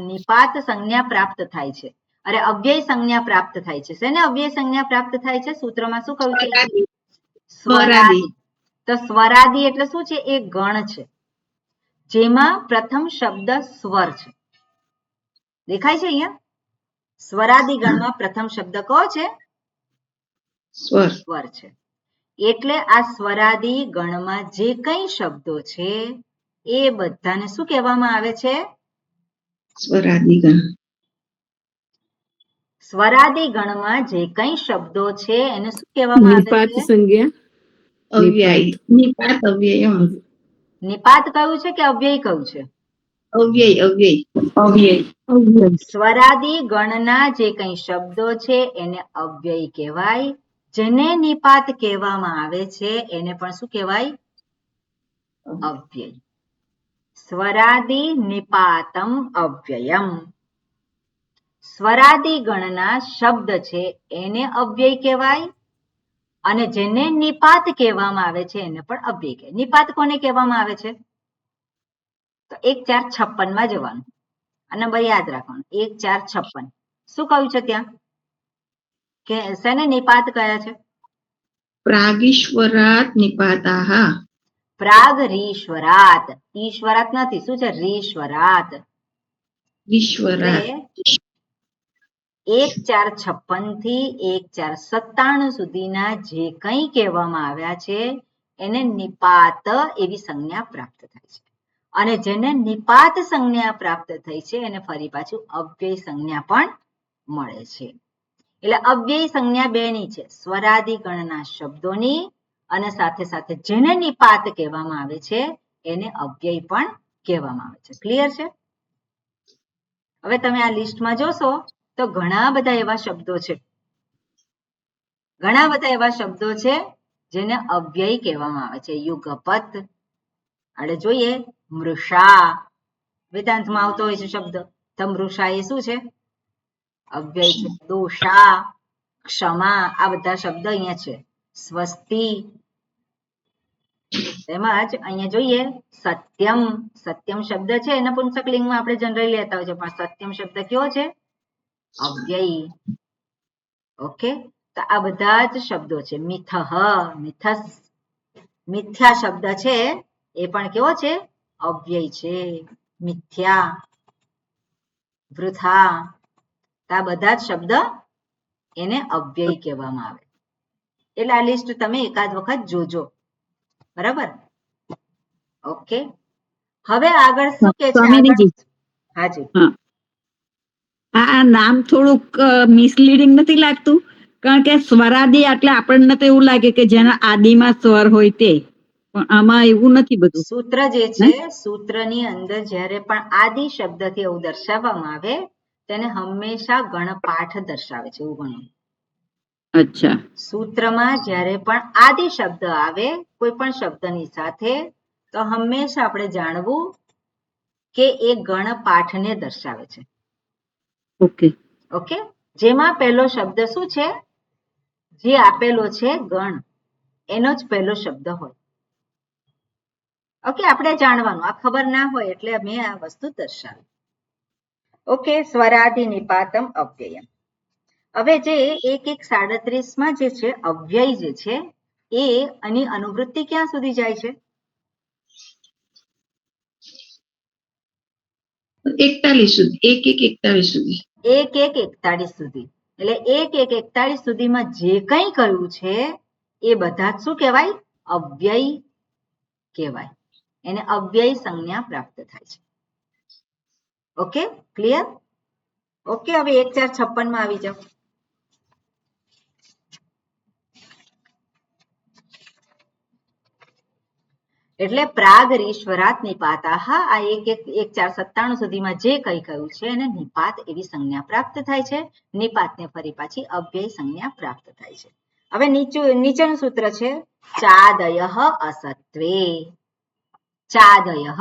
નિપાત સંજ્ઞા પ્રાપ્ત થાય છે, અરે અવ્યય સંજ્ઞા પ્રાપ્ત થાય છે. શેને અવ્યય સંજ્ઞા પ્રાપ્ત થાય છે? સૂત્રમાં શું કહ્યું છે? સ્વરાદિ. તો સ્વરાદિ એટલે શું છે? એ ગણ છે જેમાં પ્રથમ શબ્દ સ્વર છે. દેખાય છે અહીંયા? સ્વરાદિ ગણમાં પ્રથમ શબ્દ કયો છે? સ્વર છે. એટલે આ સ્વરાદિ ગણમાં જે કંઈ શબ્દો છે એ બધાને શું કહેવામાં આવે છે? સ્વરાદિ ગણ. સ્વરાદિ ગણમાં જે કંઈ શબ્દો છે એને શું કહેવામાં આવે નિપાત છે? સંજ્ઞા. અવ્યય, નિપાત અવ્યય. નિપાત કયું છે કે અવ્યય કયું છે? અવ્યય, અવ્યય. અવ્યય. સ્વરાદિ ગણના જે કંઈ શબ્દો છે એને અવ્યય કહેવાય. જેને નિપાત કહેવામાં આવે છે એને પણ શું કહેવાય? અવ્યય. સ્વરાદિ નિપાતમ અવ્યયમ. સ્વરાદિ ગણના શબ્દ છે એને અવ્યય કહેવાય, અને જેને નિપાત કહેવામાં આવે છે એને પણ અવ્યય કહેવાય. નિપાત કોને કહેવામાં આવે છે? તો 1 4 56 માં જવાનું. આ નંબર યાદ રાખવાનો, 1 4 56. શું કહ્યું છે ત્યાં? કે શેને નિપાત કયા છે? પ્રાગીશ્વરાત નિપાતાહ. પ્રાગ રીશ્વરાત. ઈશ્વરાત નથી, શું છે? રીશ્વરાત. ઈશ્વરા. એટલે 1456 થી 1497 સુધીના જે કંઈ કહેવામાં આવ્યા છે એને નિપાત એવી સંજ્ઞા પ્રાપ્ત થાય છે. અને જેને નિપાત સંજ્ઞા પ્રાપ્ત થઈ છે એને ફરી પાછું અવ્યય સંજ્ઞા પણ મળે છે. એટલે અવ્યય સંજ્ઞા બેની છે, સ્વરાદિગણના શબ્દોની અને સાથે સાથે જેને નિપાત કહેવામાં આવે છે એને અવ્યય પણ કહેવામાં આવે છે. ક્લિયર છે? હવે તમે આ લિસ્ટમાં જોશો તો ઘણા બધા એવા શબ્દો છે, ઘણા બધા એવા શબ્દો છે જેને અવ્યય કહેવામાં આવે છે. યુગપત, આપણે જોઈએ મૃષા, વેદાંતમાં આવતો હોય છે શબ્દ, તો મૃષા એ શું છે? અવ્યય છે. દોષા, ક્ષમા, આ બધા શબ્દ અહીંયા છે. સ્વસ્તિ, તેમજ અહીંયા જોઈએ સત્યમ. સત્યમ શબ્દ છે એના પુંસકલિંગમાં આપણે જનરલી લેતા હોય છે, પણ સત્યમ શબ્દ કયો છે? અવ્યય. ઓકે, તો આ બધા જ શબ્દો છે. મિથઃ, મિથસ, મિથ્યા શબ્દ છે એ પણ કેવો છે? અવ્યય છે. મિથ્યા, વૃથા, આ બધા જ શબ્દ એને અવ્યય કહેવામાં આવે. એટલે આ લિસ્ટ તમે એકાદ વખત જોજો, બરાબર? ઓકે, હવે આગળ શું કે છે? સ્વામિનીજી. હાજી. આ નામ થોડુંક મિસલીડિંગ નથી લાગતું? કારણ કે સ્વરાદિ એટલે આપણને તો એવું લાગે કે જેના આદિમાં સ્વર હોય તે, પણ આમાં એવું નથી બધું. સૂત્ર જે છે, સૂત્રની અંદર જ્યારે પણ આદિ શબ્દથી એવું દર્શાવવામાં આવે તેને હંમેશા ગણપાઠ દર્શાવે છે, એવું ગણો. અચ્છા. સૂત્રમાં જ્યારે પણ આદિ શબ્દ આવે કોઈ પણ શબ્દની સાથે તો હંમેશા આપણે જાણવું કે એ ગણપાઠને દર્શાવે છે. ઓકે ઓકે, જેમાં પહેલો શબ્દ શું છે? જે આપેલો છે ગણ, એનો જ પહેલો શબ્દ હોય. ઓકે, આપણે જાણવાનું, આ ખબર ના હોય એટલે અમે આ વસ્તુ દર્શાવી. ઓકે, સ્વરાદિ નિપાતમ અવ્યયમ. હવે જે 1137 જે છે અવ્યય જે છે એ આની અનુવૃત્તિ ક્યાં સુધી જાય છે? 41 સુધી, 1141 સુધી. 1141 સુધી. એટલે 1141 સુધીમાં જે કંઈ કહ્યું છે એ બધા જ શું કહેવાય? અવ્યય કહેવાય. એને અવ્યય સંજ્ઞા પ્રાપ્ત થાય છે. Okay, clear? ઓકે, હવે 1456 માં આવી જાઓ. એટલે પ્રાગ રીશ્વરાત નિપાતાહ, આ 1497 સુધીમાં જે કંઈ કહ્યું છે એને નિપાત એવી સંજ્ઞા પ્રાપ્ત થાય છે. નિપાતને ફરી પાછી અવ્યય સંજ્ઞા પ્રાપ્ત થાય છે. હવે નીચેનું સૂત્ર છે ચાદયઃ અસત્વે. ચાદયઃ,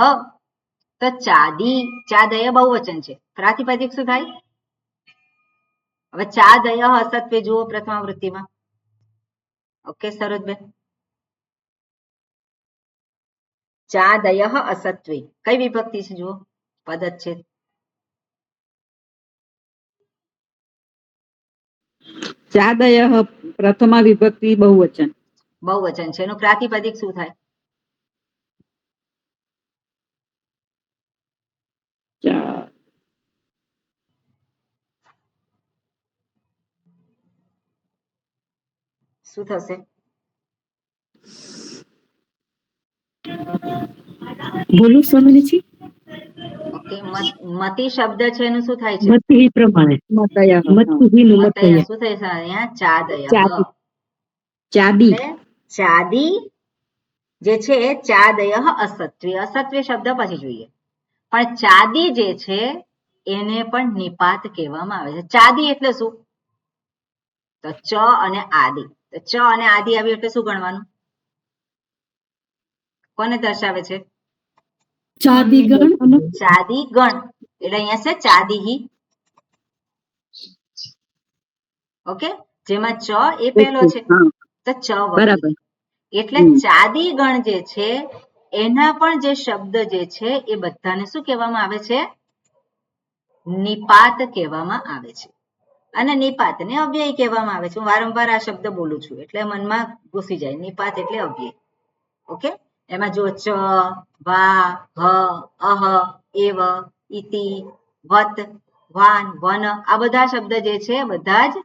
તો ચાદી, ચાદય બહુવચન છે, પ્રાતિપદિક શું થાય? હવે ચાદયઃ અસત્વે જુઓ પ્રથમાવૃત્તિમાં. ઓકે સરોજબેન, ચાદયઃ અસત્વે કઈ વિભક્તિ છે? જુઓ, પદચ્છેદ. ચાદયઃ પ્રથમા વિભક્તિ બહુવચન. બહુવચન છે, એનું પ્રાતિપદિક શું થાય? શું થશે? બોલું સ્વામિનીજી? ઓકે, મતિ શબ્દ છે એનું શું થાય છે? મત પ્રમાણે મતયઃ. મતહીનું મતય. મતય શું થાય છે અહીંયા? ચાદયઃ. ચાદી. એટલે ચાદી જે છે ચાદયઃ અસત્વે. અસત્વે શબ્દ પછી જોઈએ, પણ ચાદી જે છે એને પણ નિપાત કહેવામાં આવે છે. ચાદી એટલે શું? તો ચ અને આદિ. તો ચ અને આદિ આવી એટલે શું ગણવાનું? કોને દર્શાવે છે? ચાદીગણ ચાદી ગણ. એટલે અહીંયા છે ચાદીહી. ઓકે, જેમાં ચ એ પહેલો છે તો ચ બરાબર. એટલે ચાદી ગણ જે છે એના પણ જે શબ્દ જે છે એ બધાને શું કહેવામાં આવે છે? નિપાત કહેવામાં આવે છે. અને નિપાતને અવ્યય કહેવામાં આવે છે. હું વારંવાર આ શબ્દ બોલું છું એટલે મનમાં ઘૂસી જાય. નિપાત એટલે અવ્યય. ઓકે, એમાં જો ચ, વા, હ, અહ, એવ, ઇતિ, વત, વાન, વન આ બધા શબ્દ જે છે બધા જ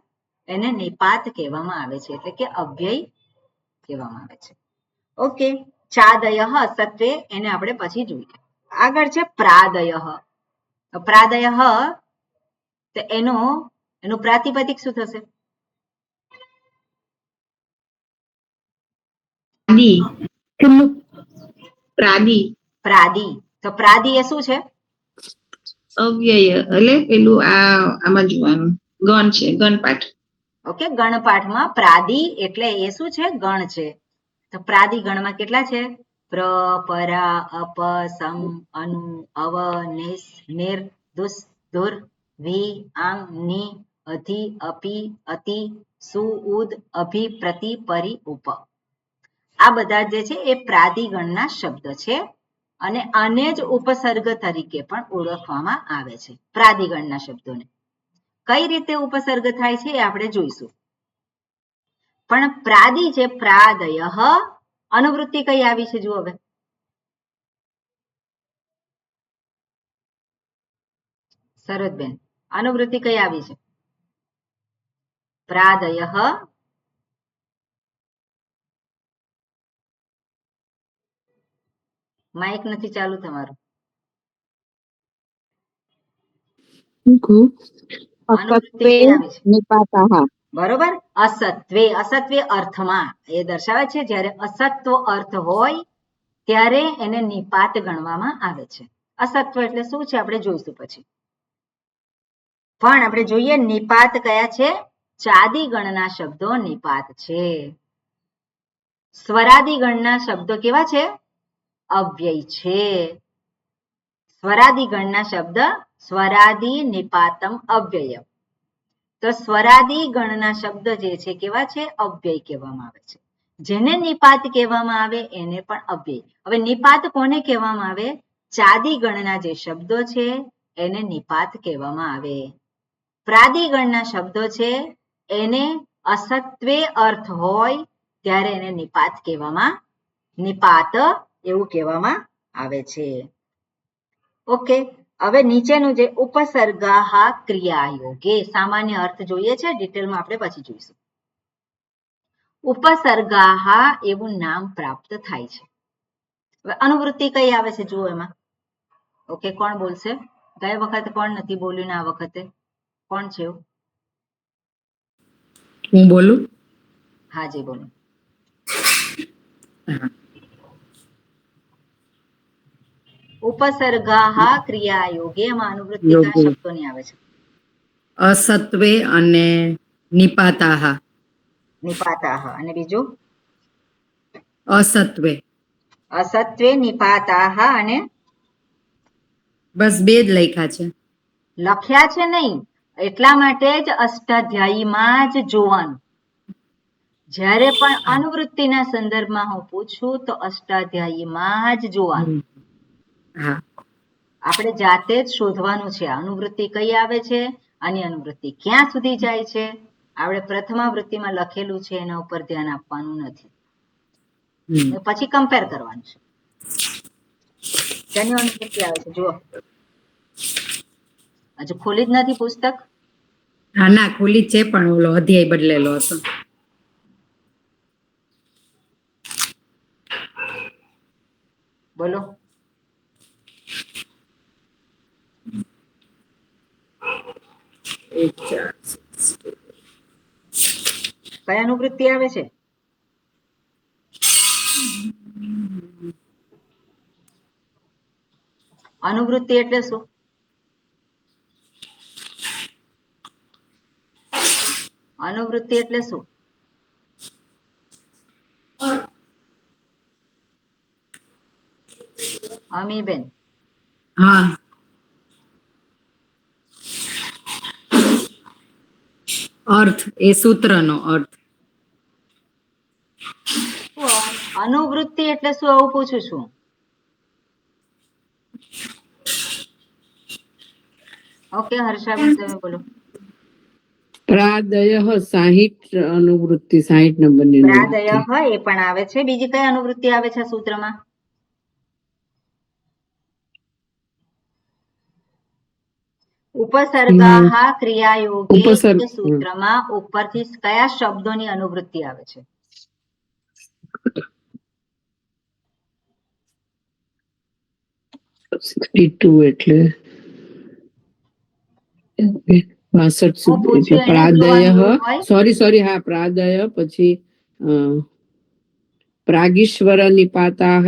એને નિપાત કહેવામાં આવે છે, એટલે કે અવ્યય કહેવામાં આવે છે. ઓકે, ચાદય સત્વે એને આપણે પછી જોઈએ. આગળ છે પ્રાદય. પ્રાદય તો એનું પ્રાતિપદિક શું થશે? પ્રાદી, કેટલું પ્રાદી, પ્રાદી. તો પ્રાદી એ શું છે? અવ્યય એટલે પેલું આમાં જોવાનું ગણ છે, ગણપાઠ. ઓકે, ગણપાઠમાં પ્રાદી એટલે એ શું છે? ગણ છે. તો પ્રાદી ગણમાં કેટલા છે? પ્ર, પરા, અપ, સમ, અનુ, અવ, નિસ, નિર, દુસ, દુર, વિ, આંગ, ની, અધિ, અપી, અતિ, સુ, ઉદ, અભિ, પ્રતિ, પરી, ઉપ. આ બધા જે છે એ પ્રાદિગણના શબ્દ છે અને આને જ ઉપસર્ગ તરીકે પણ ઓળખવામાં આવે છે, પ્રાદિગણના શબ્દોને. કઈ રીતે ઉપસર્ગ થાય છે એ આપણે જોઈશું. પણ પ્રાદી છે, પ્રાદય, અનુવૃત્તિ કઈ આવી છે જુઓ હવે. સરસબેન, અનુવૃત્તિ કઈ આવી છે? પ્રાદય. માઇક નથી ચાલુ તમારું. અનુવૃત્તિ કઈ આવી છે? બરોબર, અસત્વે. અસત્વે અર્થમાં એ દર્શાવે છે જ્યારે અસત્વ અર્થ હોય ત્યારે એને નિપાત ગણવામાં આવે છે. અસત્વ એટલે શું છે આપણે જોઈશું પછી. પણ આપણે જોઈએ નિપાત કયા છે? ચાદિગણના શબ્દો નિપાત છે. સ્વરાદિગણના શબ્દો કેવા છે? અવ્યય છે. સ્વરાદિગણના શબ્દ સ્વરાદિ નિપાતમ અવ્યય. તો સ્વરાદી ગણના શબ્દ જે છે કેવા છે? અવ્યય કહેવામાં આવે છે. જેને નિપાત કહેવામાં આવે એને પણ અવ્યય. હવે નિપાત કોને કહેવામાં આવે? ચાદી ગણના જે શબ્દો છે એને નિપાત કહેવામાં આવે. પ્રાદિગણના શબ્દો છે એને અસત્વે અર્થ હોય ત્યારે એને નિપાત એવું કહેવામાં આવે છે. ઓકે, હવે નીચેનું જે ઉપસર્ગાહા ક્રિયાયોગે સામાન્ય અર્થ જોઈએ છે, ડિટેલમાં આપણે પછી જોઈશું. ઉપસર્ગાહા એવું નામ પ્રાપ્ત થાય છે. હવે અનુવૃત્તિ કઈ આવે છે જુઓ એમાં. ઓકે, કોણ બોલશે? ગયા વખતે કોણ નથી બોલ્યું ને આ વખતે કોણ છે એવું? હું બોલું? હા જી બોલો. ઉપસર્ગાહા ક્રિયાયોગે એમાં અનુવૃત્તિ કયા શબ્દોની આવે છે? અસત્વે અને નિપાતાહ. નિપાતાહ. અને બીજું? અસત્વે. અસત્વે નિપાતાહ અને બસ બે જ લખ્યા છે. લખ્યા છે નહીં, એટલા માટે જ અષ્ટાધ્યાયીમાં જ જોવાનું. જ્યારે પણ અનુવૃત્તિના સંદર્ભમાં હું પૂછું તો અષ્ટાધ્યાયીમાં જ જોવાનું. હા, આપણે જાતે જ શોધવાનું છે અનુવૃત્તિ કઈ આવે છે, આની અનુવૃત્તિ ક્યાં સુધી જાય છે. આપણે પ્રથમાવૃત્તિમાં લખેલું છે એના ઉપર ધ્યાન આપવાનું નથી. પછી કમ્પેર કરવાનું છે. શેની અનુવૃત્તિ આવે છે જુઓ. હજુ ખોલી જ નથી પુસ્તક? હા ના ખુલ્લી જ છે પણ ઓલો અધ્યાય બદલેલો હતો. બોલો. કઈ અનુવૃત્તિ આવે છે? અનુવૃત્તિ એટલે શું? અનુવૃત્તિ એટલે શું? અમીબેન. હા, અર્થ એ સૂત્રનો અર્થ. અનુવૃત્તિ એટલે શું આવું પૂછું છું. ઓકે હર્ષાબેન તમે બોલો. પ્રાદય 60 અનુવૃત્તિ 60 નંબરની પ્રાદય અનુવૃત્તિ. એ પણ આવે છે. બીજી કઈ અનુવૃત્તિ આવે છે સૂત્રમાં? ઉપસર્ગાહ ક્રિયાયોગે ઉપસર્ગ, એ સૂત્રમાં ઉપરથી કયા શબ્દોની અનુવૃત્તિ આવે છે? 62 એટલે 62 હું પૂછ્યું એટલે એને પ્રાદય, જોવાનું હોય. સોરી હા, પ્રાદય, પછી પ્રાગીશ્વર નિપાતાહ.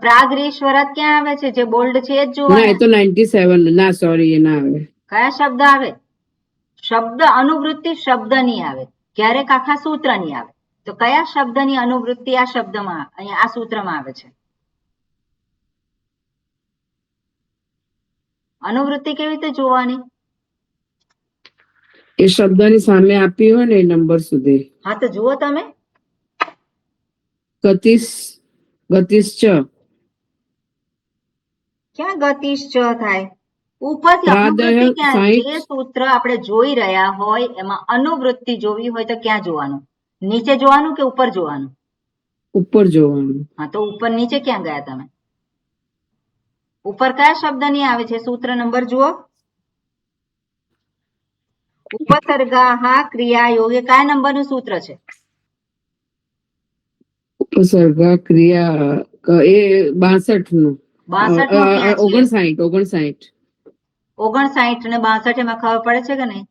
પ્રાગરીશ્વર ક્યાં આવે છે? જે બોલ્ડ છે એ જ ના, એ જોવાના. તો 97, ના સોરી, એ ના આવે. કયા શબ્દ આવે? શબ્દ અનુવૃત્તિ શબ્દની આવે, ક્યારેક આખા સૂત્રની આવે. તો કયા શબ્દની અનુવૃત્તિ આ શબ્દમાં અહીંયા આ સૂત્રમાં આવે છે? અનુવૃત્તિ કેવી રીતે જોવાની? એ શબ્દની સામે આપી હોય ને એ નંબર સુધી. હા, તો જુઓ તમે. ગતિશ્ચ ક્યાં ગતિશ્ચ થાય? ઉપરથી પ્રાદય અનુવૃત્તિ ક્યાં? 60. જે સૂત્ર આપણે જોઈ રહ્યા હોય એમાં અનુવૃત્તિ જોવી હોય તો ક્યાં જોવાનું? નીચે જોવાનું કે ઉપર જોવાનું? ઉપર જોવાનું. હા, તો ઉપર નીચે ક્યાં ગયા તમે? ઉપર કયા શબ્દની આવે છે? સૂત્ર નંબર જુઓ. ઉપસર્ગાહ ક્રિયાયોગે કયા નંબરનું સૂત્ર છે? ઉપસર્ગા ક્રિયા એ 62 નું. 62 નું ક્યાં છે? 59. 59 ને 62 એમાં ખબર પડે છે કે નહીં?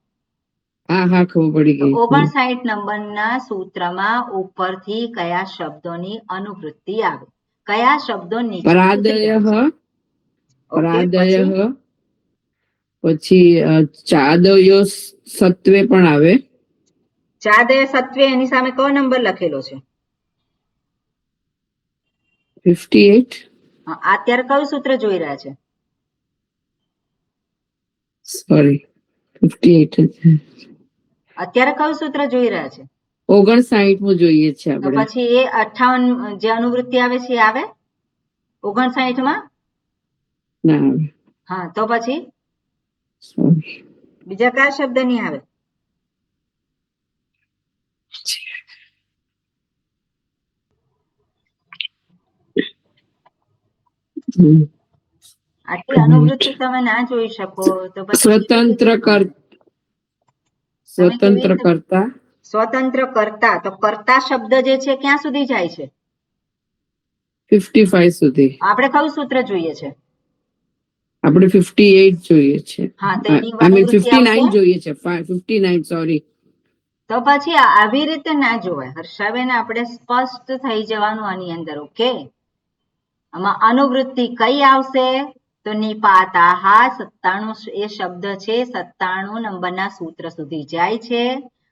હા, ખબર પડી તો ગઈ. 59 નંબરના સૂત્રમાં ઉપરથી કયા શબ્દોની અનુવૃત્તિ આવે? કયા શબ્દો નીચે પ્રાદય, પછી ચાદયો સત્વે પણ આવે. ચાદય સત્વે એની સામે કયો નંબર લખેલો છે? 58. અત્યારે કયું સૂત્ર જોઈ રહ્યા છે? સોરી, 58. અત્યારે કયું સૂત્ર જોઈ રહ્યા છે? 59 માં જોઈએ છે તો આપણે. પછી એ 58 જે અનુવૃત્તિ આવે છે એ આવે 59 માં? ના આવે. હા, તો પછી સોરી. બીજા કયા શબ્દ નહીં આવે? આટલી અનુવૃત્તિ તમે ના જોઈ શકો તો પછી સ્વતંત્ર કરતા. સ્વતંત્ર કરતા, તો કરતા શબ્દ જે છે ક્યાં સુધી જાય છે? 55 સુધી. આપણે કયું સૂત્ર જોઈએ છે? આપણે 58 જોઈએ છે. હા, તો એની આઈ મીન અનુવૃત્તિ આવશે. 59 જોઈએ છે. 59, સોરી. તો પછી આવી રીતે ના જોવાય હર્ષાબેન, આપણે સ્પષ્ટ થઈ જવાનું આની અંદર. ઓકે, આમાં અનુવૃત્તિ કઈ આવશે? તો નિપાતાહ 97 એ શબ્દ છે, 97 નંબરના સૂત્ર સુધી જાય છે.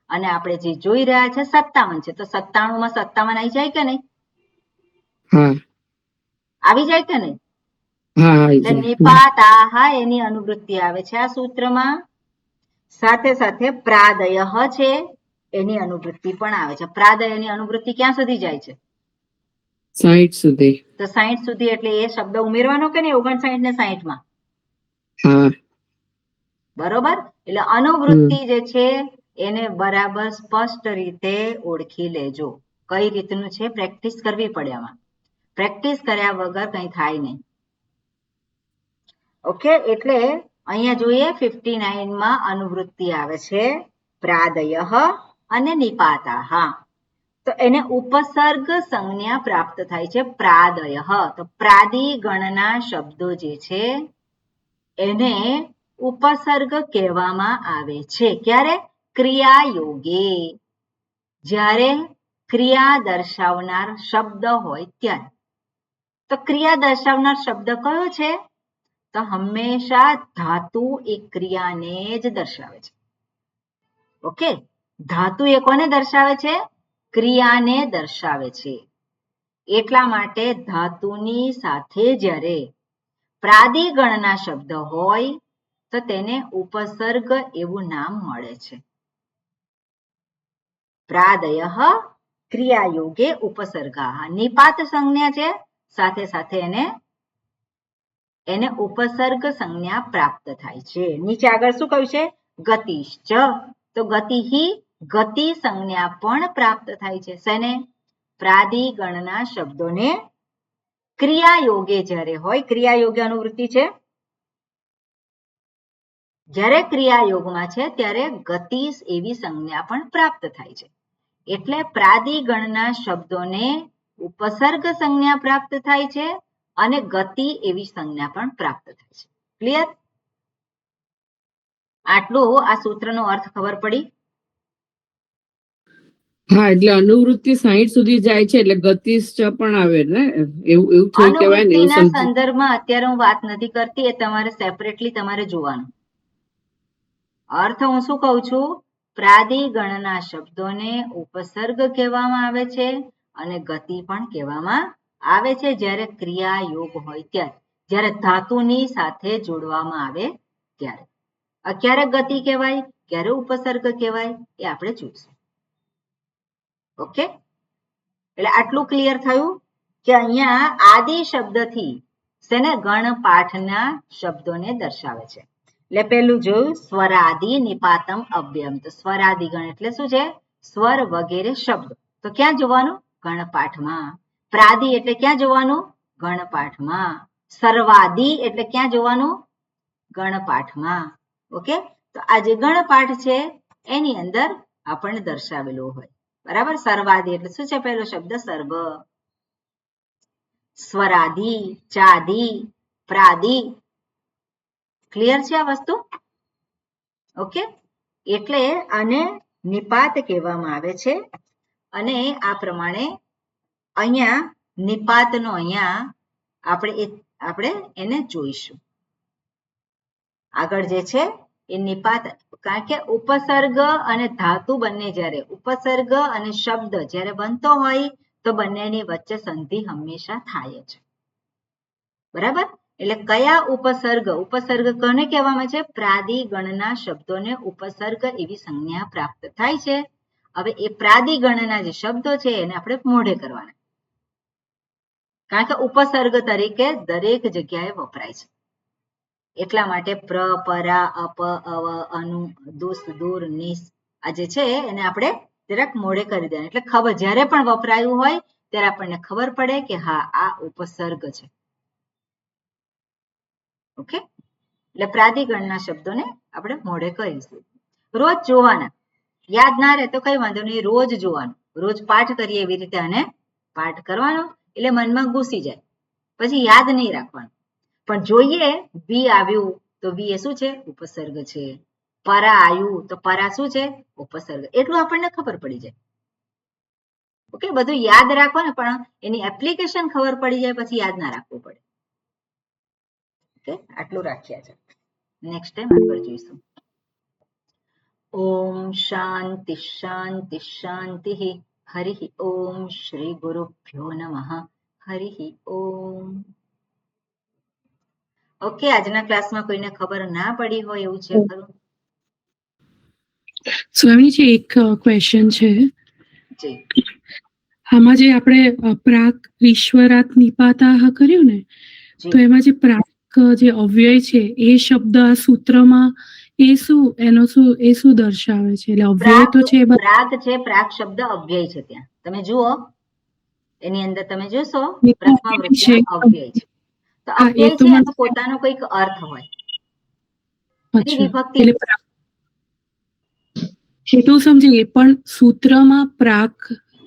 અને આપણે જે જોઈ રહ્યા છે 57 છે, તો 97 માં 57 આવી જાય કે નહીં? હા, આવી જાય કે નહીં? હા, એટલે નિપાતાહ એની અનુવૃત્તિ આવે છે આ સૂત્રમાં. સાથે સાથે પ્રાદય છે એની અનુવૃત્તિ પણ આવે છે. પ્રાદયની અનુવૃત્તિ ક્યાં સુધી જાય છે? 60 સુધી. તો 60 સુધી, એટલે એ શબ્દ ઉમેરવાનો કે નહીં 59 ને 60 માં? હા, બરોબર. એટલે અનુવૃત્તિ જે છે એને બરાબર સ્પષ્ટ રીતે ઓળખી લેજો. કઈ રીતનું છે? પ્રેક્ટિસ કરવી પડે આમાં. પ્રેક્ટિસ કર્યા વગર કંઈ થાય નહીં. ઓકે, એટલે અહીંયા જોઈએ 59 માં અનુવૃત્તિ આવે છે પ્રાદય અને નિપાતાહ. તો એને ઉપસર્ગ સંજ્ઞા પ્રાપ્ત થાય છે પ્રાદય. તો પ્રાદી ગણના શબ્દો જે છે એને ઉપસર્ગ કહેવામાં આવે છે. ક્યારે? ક્રિયાયોગે. જ્યારે ક્રિયા દર્શાવનાર શબ્દ હોય ત્યારે. તો ક્રિયા દર્શાવનાર શબ્દ કયો છે? તો હંમેશા ધાતુ એ ક્રિયાને જ દર્શાવે છે. ઓકે, ધાતુ એ કોને દર્શાવે છે? ક્રિયાને દર્શાવે છે. એટલા માટે ધાતુની સાથે જ્યારે પ્રાદિગણના શબ્દ હોય તો તેને ઉપસર્ગ એવું નામ મળે છે. પ્રાદય ક્રિયાયોગે ઉપસર્ગા. નિપાત સંજ્ઞા છે, સાથે સાથે એને ઉપસર્ગ સંજ્ઞા પ્રાપ્ત થાય છે. નીચે આગળ શું કહ્યું છે? ગતિશ્ચ. તો ગતિહી ગતિ સંજ્ઞા પણ પ્રાપ્ત થાય છે. શેને? પ્રાદિગણના શબ્દોને ક્રિયાયોગે જ્યારે હોય, ક્રિયાયોગે અનુવૃત્તિ છે જ્યારે ક્રિયાયોગમાં છે ત્યારે ગતિ એવી સંજ્ઞા પણ પ્રાપ્ત થાય છે. એટલે પ્રાદિગણના શબ્દોને ઉપસર્ગ સંજ્ઞા પ્રાપ્ત થાય છે અને ગતિ એવી સંજ્ઞા પણ પ્રાપ્ત થાય છે. ક્લિયર? આટલું આ સૂત્રનો અર્થ ખબર પડી? હા, એટલે અનુવૃત્તિ 60 સુધી જાય છે એટલે ગતિશ્ચ પણ આવે ને, એવું થોડું કહેવાય ને, એવું અનુવૃત્તિના સમજી. સંદર્ભમાં અત્યારે હું વાત નથી કરતી, એ તમારે સેપરેટલી તમારે જોવાનું. અર્થ હું શું કહું છું? પ્રાદિગણના શબ્દોને ઉપસર્ગ કહેવામાં આવે છે અને ગતિ પણ કહેવામાં આવે છે જ્યારે ક્રિયાયોગ હોય ત્યારે, જ્યારે ધાતુની સાથે જોડવામાં આવે ત્યારે. ક્યારે ગતિ કહેવાય, ક્યારે ઉપસર્ગ કહેવાય, એ આપણે જોઈશું. ઓકે, એટલે આટલું ક્લિયર થયું કે અહીંયા આદિ શબ્દથી શેને ગણપાઠના શબ્દોને દર્શાવે છે. એટલે પેલું જોયું સ્વરાદિ નિપાતમ અવ્યયમ. તો સ્વરાદિ ગણ એટલે શું છે? સ્વર વગેરે શબ્દ. તો ક્યાં જોવાનું? ગણપાઠમાં. પ્રાદિ એટલે ક્યાં જોવાનું? ગણપાઠમાં. સર્વાદિ એટલે ક્યાં જોવાનું? ગણપાઠમાં. ઓકે, તો આ જે ગણપાઠ છે એની અંદર આપણને દર્શાવેલું હોય. બરાબર? સર્વાદિ એટલે શું છે? પહેલો શબ્દ સર્વ. સ્વરાદિ, ચાદિ, પ્રાદિ. ક્લિયર છે આ વસ્તુ? ઓકે, એટલે આને નિપાત કહેવામાં આવે છે અને આ પ્રમાણે અહીંયા નિપાતનો અહીંયા આપણે એને જોઈશું. આગળ જે છે એ નિપાત, કારણ કે ઉપસર્ગ અને ધાતુ બંને જ્યારે ઉપસર્ગ અને શબ્દ જ્યારે બનતો હોય તો બંનેની વચ્ચે સંધિ હંમેશા થાય છે. બરાબર? એટલે કયા ઉપસર્ગ કોને કહેવામાં છે? પ્રાદિગણના શબ્દોને ઉપસર્ગ એવી સંજ્ઞા પ્રાપ્ત થાય છે. હવે એ પ્રાદિગણના જે શબ્દો છે એને આપણે મોઢે કરવાના, કારણ કે ઉપસર્ગ તરીકે દરેક જગ્યાએ વપરાય છે. એટલા માટે પ્ર, પરા, અપ, અવ, અનુ, દુસ, દૂર, નિસ આ જે છે એને આપણે જરાક મોઢે કરી દેવાનું. એટલે ખબર જ્યારે પણ વપરાયું હોય ત્યારે આપણને ખબર પડે કે હા આ ઉપસર્ગ છે. ઓકે, એટલે પ્રાદિગણના શબ્દોને આપણે મોઢે કહીશું. રોજ જોવાના, યાદ ના રહે તો કઈ વાંધો નહીં, રોજ જોવાનું. રોજ પાઠ કરીએ એવી રીતે આને પાઠ કરવાનો, એટલે મનમાં ઘૂસી જાય, પછી યાદ નહીં રાખવાનું. પણ જોઈએ વી આવ્યું તો વી એ શું છે? ઉપસર્ગ છે. પરા આવ્યું તો પરા શું છે? ઉપસર્ગ. એટલું આપણને ખબર પડી જાય. ઓકે, બધું યાદ રાખો ને, પણ એની એપ્લિકેશન ખબર પડી જાય પછી યાદ ના રાખવું પડે. ઓકે, આટલું રાખ્યા છે. નેક્સ્ટ ટાઈમ આગળ જોઈશું. ઓમ શાંતિ શાંતિ શાંતિ. હરિ ઓમ શ્રી ગુરુભ્યો નમઃ. હરિ ઓમ. ઓકે, આજના ક્લાસમાં કોઈને ખબર ના પડી હોય એવું છે ખરું? સ્વામીજી એક ક્વેશ્ચન છે. જી. આમાં જે આપણે પ્રાક ઈશ્વરાત નિપાતાહ કર્યું ને, તો એમાં જે પ્રાક જે અવ્યય છે એ શબ્દ આ સૂત્રમાં એ શું દર્શાવે છે? એટલે અવ્યય તો છે, પ્રાક છે, પ્રાક શબ્દ અવ્યય છે. ત્યાં તમે જુઓ, એની અંદર તમે જોશો પ્રથમા વૃત્તિમાં અવ્યય છે. તો અવ્યય છે એનો પોતાનો કોઈક અર્થ હોય. વિભક્તિ એટલું સમજીએ, પણ સૂત્રમાં પ્રાક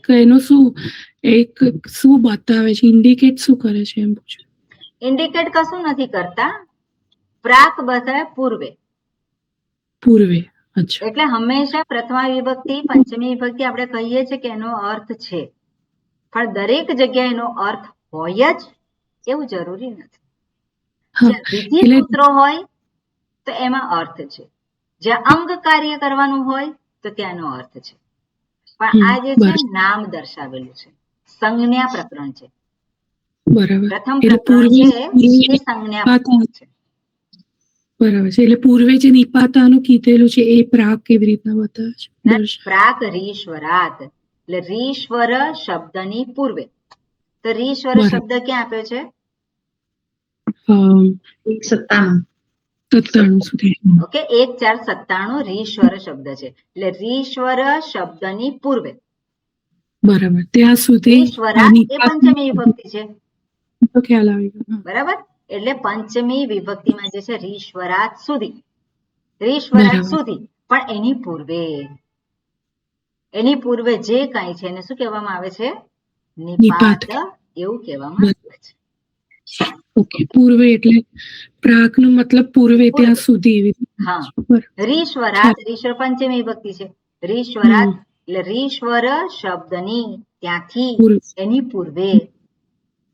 એનું શું બતાવે છે? ઇન્ડિકેટ શું કરે છે એમ પૂછું. ઇન્ડિકેટ કશું નથી કરતા. પ્રાક બતાવે પૂર્વે. અચ્છા. એટલે હંમેશા પ્રથમા વિભક્તિ, પંચમી વિભક્તિ આપણે કહીએ છીએ કે એનો અર્થ છે, પણ દરેક જગ્યાએ એનો અર્થ હોય જ એવું જરૂરી નથી. જ્યાં વિધિ સૂત્રો હોય તો એમાં અર્થ છે, જ્યાં અંગ કાર્ય કરવાનું હોય તો ત્યાંનો અર્થ છે. પણ આ જે છે નામ દર્શાવેલું છે, સંજ્ઞા પ્રકરણ છે. પ્રથમ પ્રકરણ છે એ સંજ્ઞા પ્રકરણ છે. બરાબર છે. એટલે પૂર્વે જે નિપાતાનું કીધેલું છે એ પ્રાક કેવી રીતના બતાવે છે? પ્રાક રીશ્વરાત, એટલે રીશ્વર શબ્દની પૂર્વે. તો રીશ્વર શબ્દ ક્યાં આપ્યો છે? 97 સુધી. ઓકે, 1497 રીશ્વર શબ્દ છે. એટલે રીશ્વર શબ્દની પૂર્વે. બરાબર, ત્યાં સુધી રીશ્વરાત એ પંચમી વિભક્તિ છે. તો ખ્યાલ આવી ગયો. બરાબર, એટલે પંચમી વિભક્તિમાં જે છે રીશ્વરાત સુધી રીશ્વરાત બરાબર. સુધી, પણ એની પૂર્વે જે કાંઈ છે એને શું કહેવામાં આવે છે? નિપાત એવું કહેવામાં આવે છે. ઓકે, પૂર્વે એટલે પ્રાક નો મતલબ પૂર્વે ત્યાં સુધી એવી રીતે. હા. બરાબર. રીશ્વરાત, રીશ્વર પંચમી વિભક્તિ છે. રીશ્વરાત એટલે રીશ્વર શબ્દની ત્યાંથી પૂર્વે એની પૂર્વે.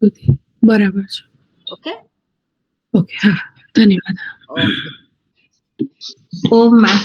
સુધી. બરાબર છે. ઓકે ઓકે, હા, ધન્યવાદ. ઓકે. ઓમ માં